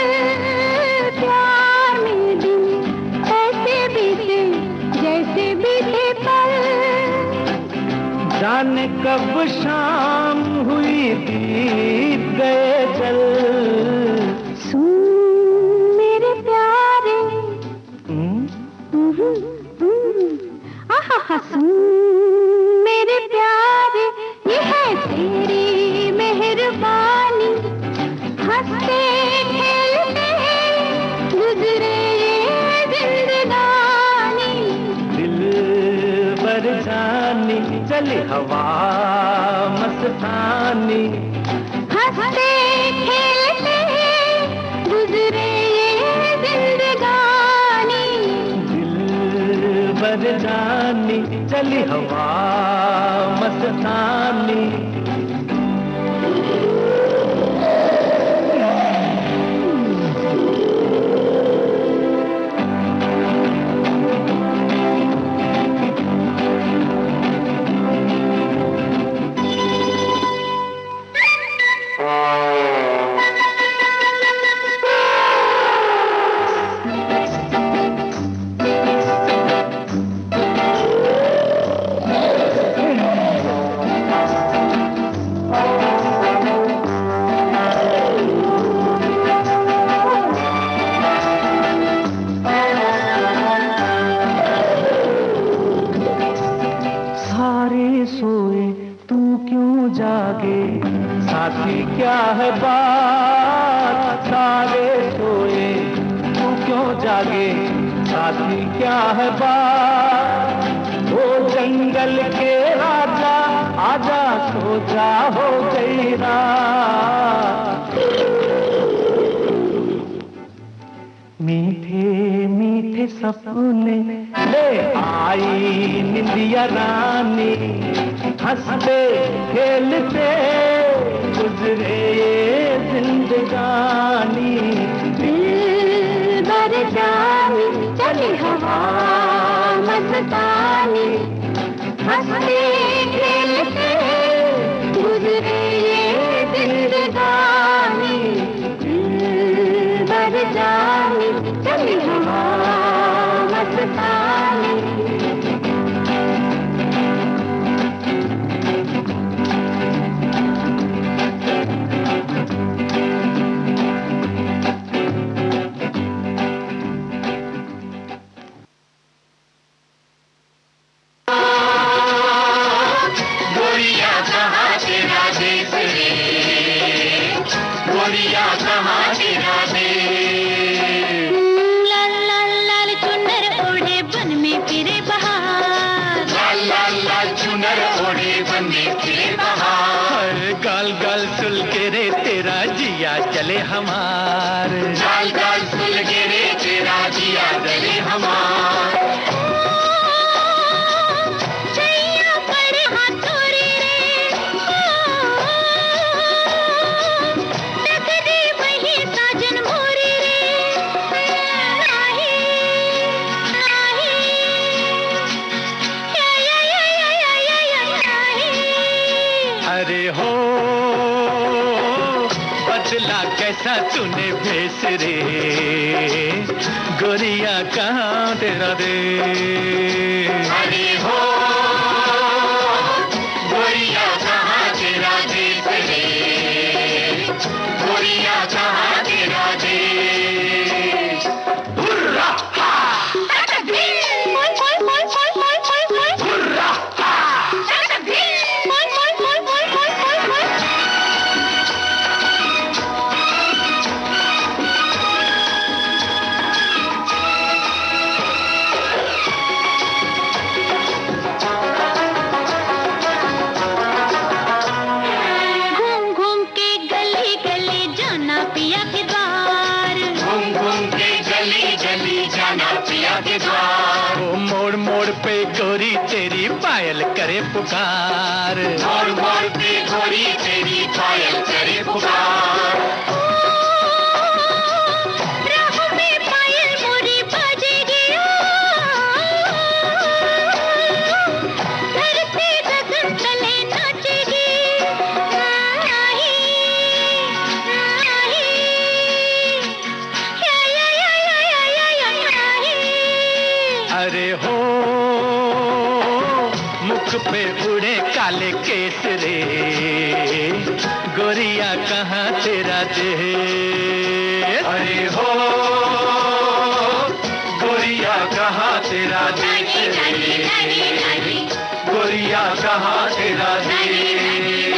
प्यार में दिन जाने कब शाम हुई बीत गए जल। सुन मेरे प्यारे, आहा सुन मेरे प्यारे, ये है तेरी मेहरबानी, हंसते खेलते गुजरे ये जिंदगानी। दिल बर जानी चली हवा मस्तानी, हंसते खेलते गुजरे ये जिंदगानी। दिल बर जानी चली हवा मस्तानी। क्या है बात, सारे सोए तू क्यों जागे, साथी क्या है बात। ओ जंगल के राजा आजा, सो जा हो गई रात। मीठे मीठे सपने ले आई निंदिया रानी, हंसते खेलते गुजरे ये जिंदगानी। दिल बर जानी चली हवा मस्तानी, हंसते खेलते गुजरे ये जिंदगानी। दिल बर जानी चली हवा मस्तानी। गाल गाल सुल के रे तेरा जिया चले हमार, गाल गाल सुल के रे तेरा जिया चले हमार। छैया पर हाथोरी रे, तकदी वही साजन मोरी रे। नाही नाही अरे हो बदला कैसा तूने भेस रे, गोरिया कहाँ तेरा दे। अरे हो गोरिया कहाँ तेरा देश रे, गोरिया कहाँ तेरा देश। हुर्रा हा मोड़ मोड़ पे गोरी तेरी पायल करे पुकार, मोड़ मोड़ पे गोरी तेरी पायल करे पुकार। राह में पायल मोरी बाजेगी, धरती गगन तले नाचेगी। नाही नाही अरे हो मुख पे उड़े काले केस रे, गोरिया कहाँ तेरा देश? अरे हो गोरिया कहाँ तेरा देश रे, गोरिया कहाँ तेरा देश?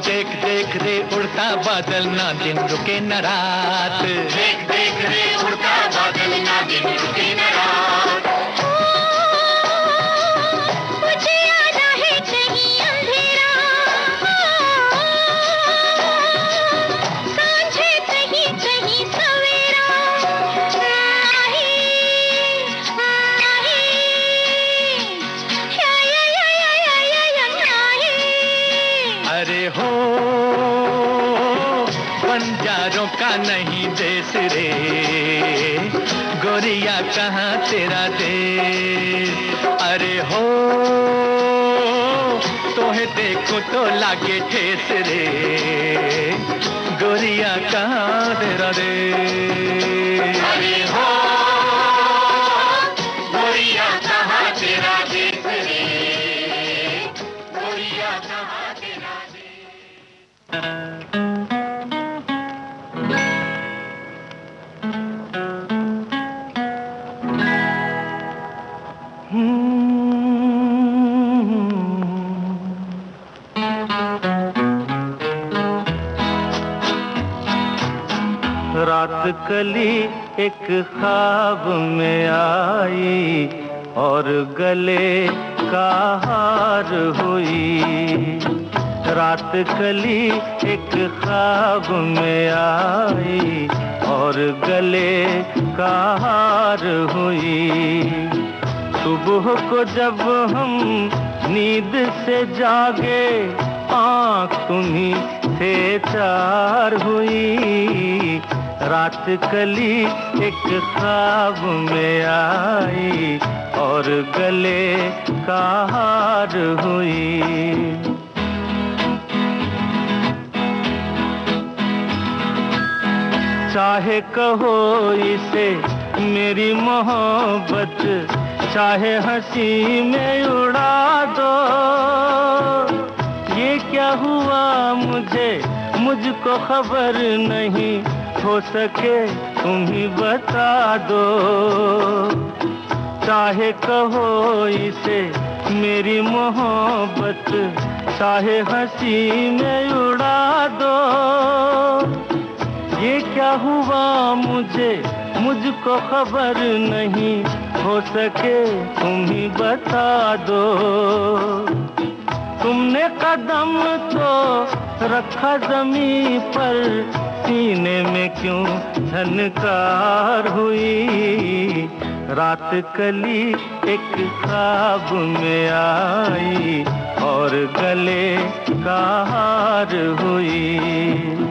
देख देख रे उड़ता बादल, ना दिन रुके न रात। देख देख रे उड़ता बादल, ना दिन रुके न रात। मुझे आना है कहीं अंधेरा, सांझे कहीं कहीं सवेरा। अरे हो बंजारों का नहीं देश रे, गोरिया कहाँ तेरा देश? अरे हो तोहे देखो तो लागे ठेस रे, गोरिया कहाँ तेरा देश? अरे हो गोरिया कहाँ तेरा देश रे, गोरिया कहाँ तेरा देश? रात कली एक ख्वाब में आई और गले का हार हुई। रात कली एक ख्वाब में आई और गले का हार हुई। सुबह को जब हम नींद से जागे, आँख तुम्हीं से चार हुई। रात कली एक ख्वाब में आई और गले का हार हुई। चाहे कहो इसे मेरी मोहब्बत, चाहे हंसी में उड़ा दो। ये क्या हुआ मुझको खबर नहीं, हो सके तुम ही बता दो। चाहे कहो इसे मेरी मोहब्बत, चाहे हंसी में उड़ा दो। ये क्या हुआ मुझको खबर नहीं, हो सके तुम ही बता दो। तुमने कदम तो रखा जमीन पर, सीने में क्यों झनकार हुई। रात कली एक ख्वाब में आई और गले का हार हुई।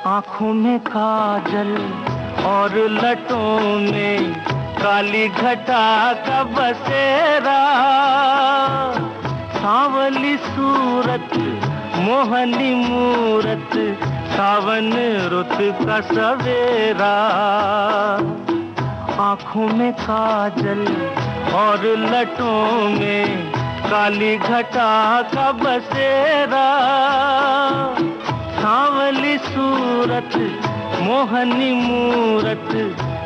आँखों में काजल और लटों में काली घटा का बसेरा। सांवली सूरत मोहनी मूरत, सावन रुत का सवेरा। आँखों में काजल और लटों में काली घटा का बसेरा, सांवली सूरत मोहनी मूरत,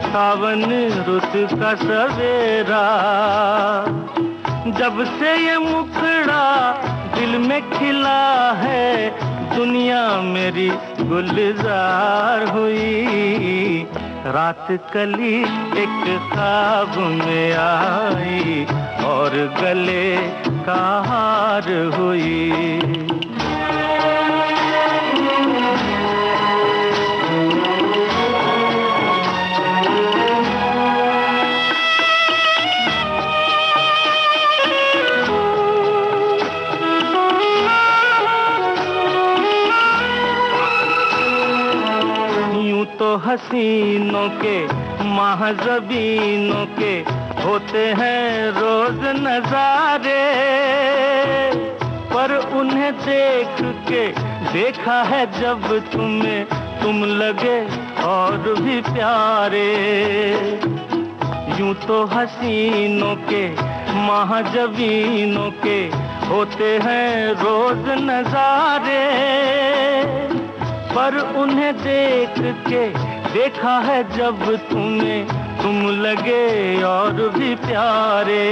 सावन रुत का सवेरा। जब से ये मुखड़ा दिल में खिला है, दुनिया मेरी गुलजार हुई। रात कली एक ख्वाब में आई और गले का हार हुई। तो हसीनों के महज़बीनों के होते हैं रोज नजारे, पर उन्हें देख के देखा है जब तुम्हें, तुम लगे और भी प्यारे। यूं तो हसीनों के महज़बीनों के होते हैं रोज नजारे, पर उन्हें देख के देखा है जब तुम्हें, तुम लगे और भी प्यारे।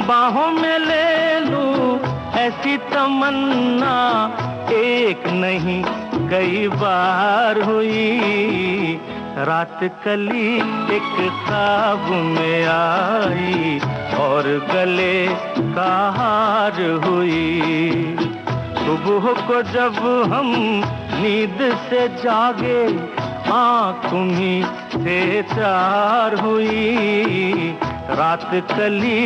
बाहों में ले लूं ऐसी तमन्ना, एक नहीं कई बार हुई। रात कली एक ख्वाब में आई और गले का हार हुई। सुबह को जब हम नींद से जागे, आँख तुम्हीं से चार हुई। रात कली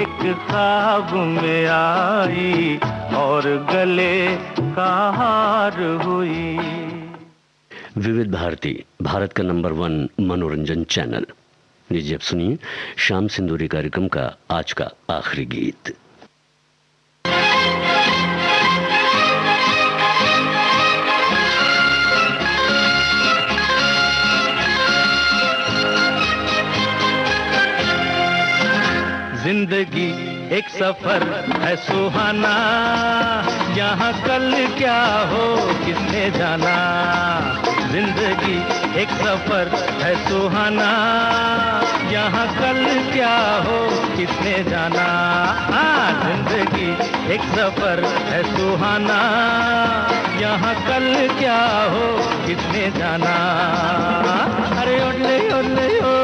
एक ख्वाब में आई और गले का हार हुई। विविध भारती, भारत का नंबर 1 मनोरंजन चैनल। लीजिए अब सुनिए शाम सिंदूरी कार्यक्रम का आज का आखिरी गीत। जिंदगी एक सफर है सुहाना, यहाँ कल क्या हो किसने जाना। जिंदगी एक सफर है सुहाना, यहाँ कल क्या हो किसने जाना। जिंदगी एक सफर है सुहाना, यहाँ कल क्या हो किसने जाना। अरे ओडले ओडले ओ,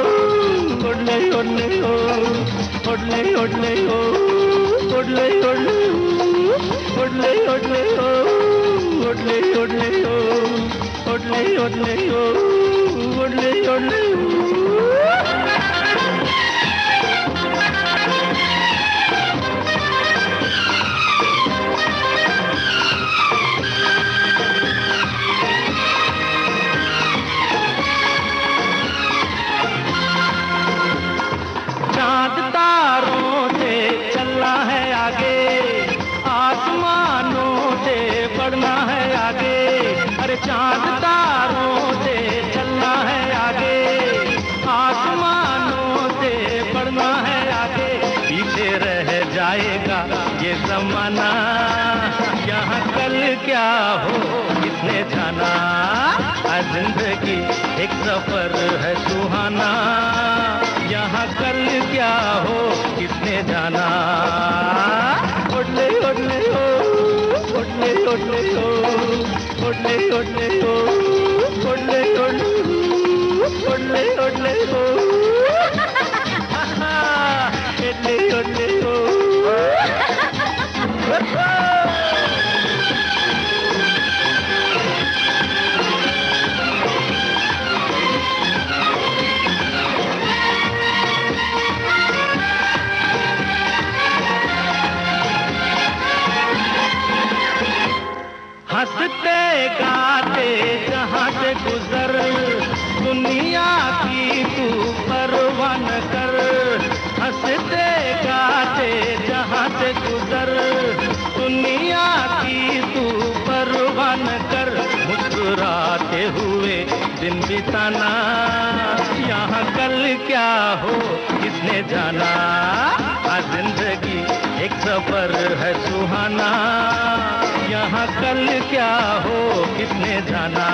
ओडले ओडले ओ, ओडले ओडले ओ, ओडले ओडले ओ, ओडले ओडले ओ, ओडले ओडले ओ, ओडले ओडले ओ, ओडले ओडले ओ। चांद तारों से चलना है आगे, आसमानों से बढ़ना है आगे। अरे चांद तारों से चलना है आगे, आसमानों से बढ़ना है आगे। पीछे रह जाएगा ये जमाना, यहाँ कल क्या हो किसने जाना। जिंदगी एक सफर है सुहाना, यहाँ कल क्या हो किसने जाना। ओडले ओडले ओ, ओडले ओडले ओ, ओडले ओडले ओ, ओडले ओडले ओ, ओडले ओडले ओ, ओडले ओडले ओ। हंसते गाते जहाँ से गुजर, दुनिया की तू परवाह न कर। हंसते गाते जहाँ से गुजर, दुनिया की तू परवाह न कर। मुस्कुराते हुए दिन बिताना, यहाँ कल क्या हो किसने जाना। जिंदगी सफर है सुहाना, यहाँ कल क्या हो किसने जाना।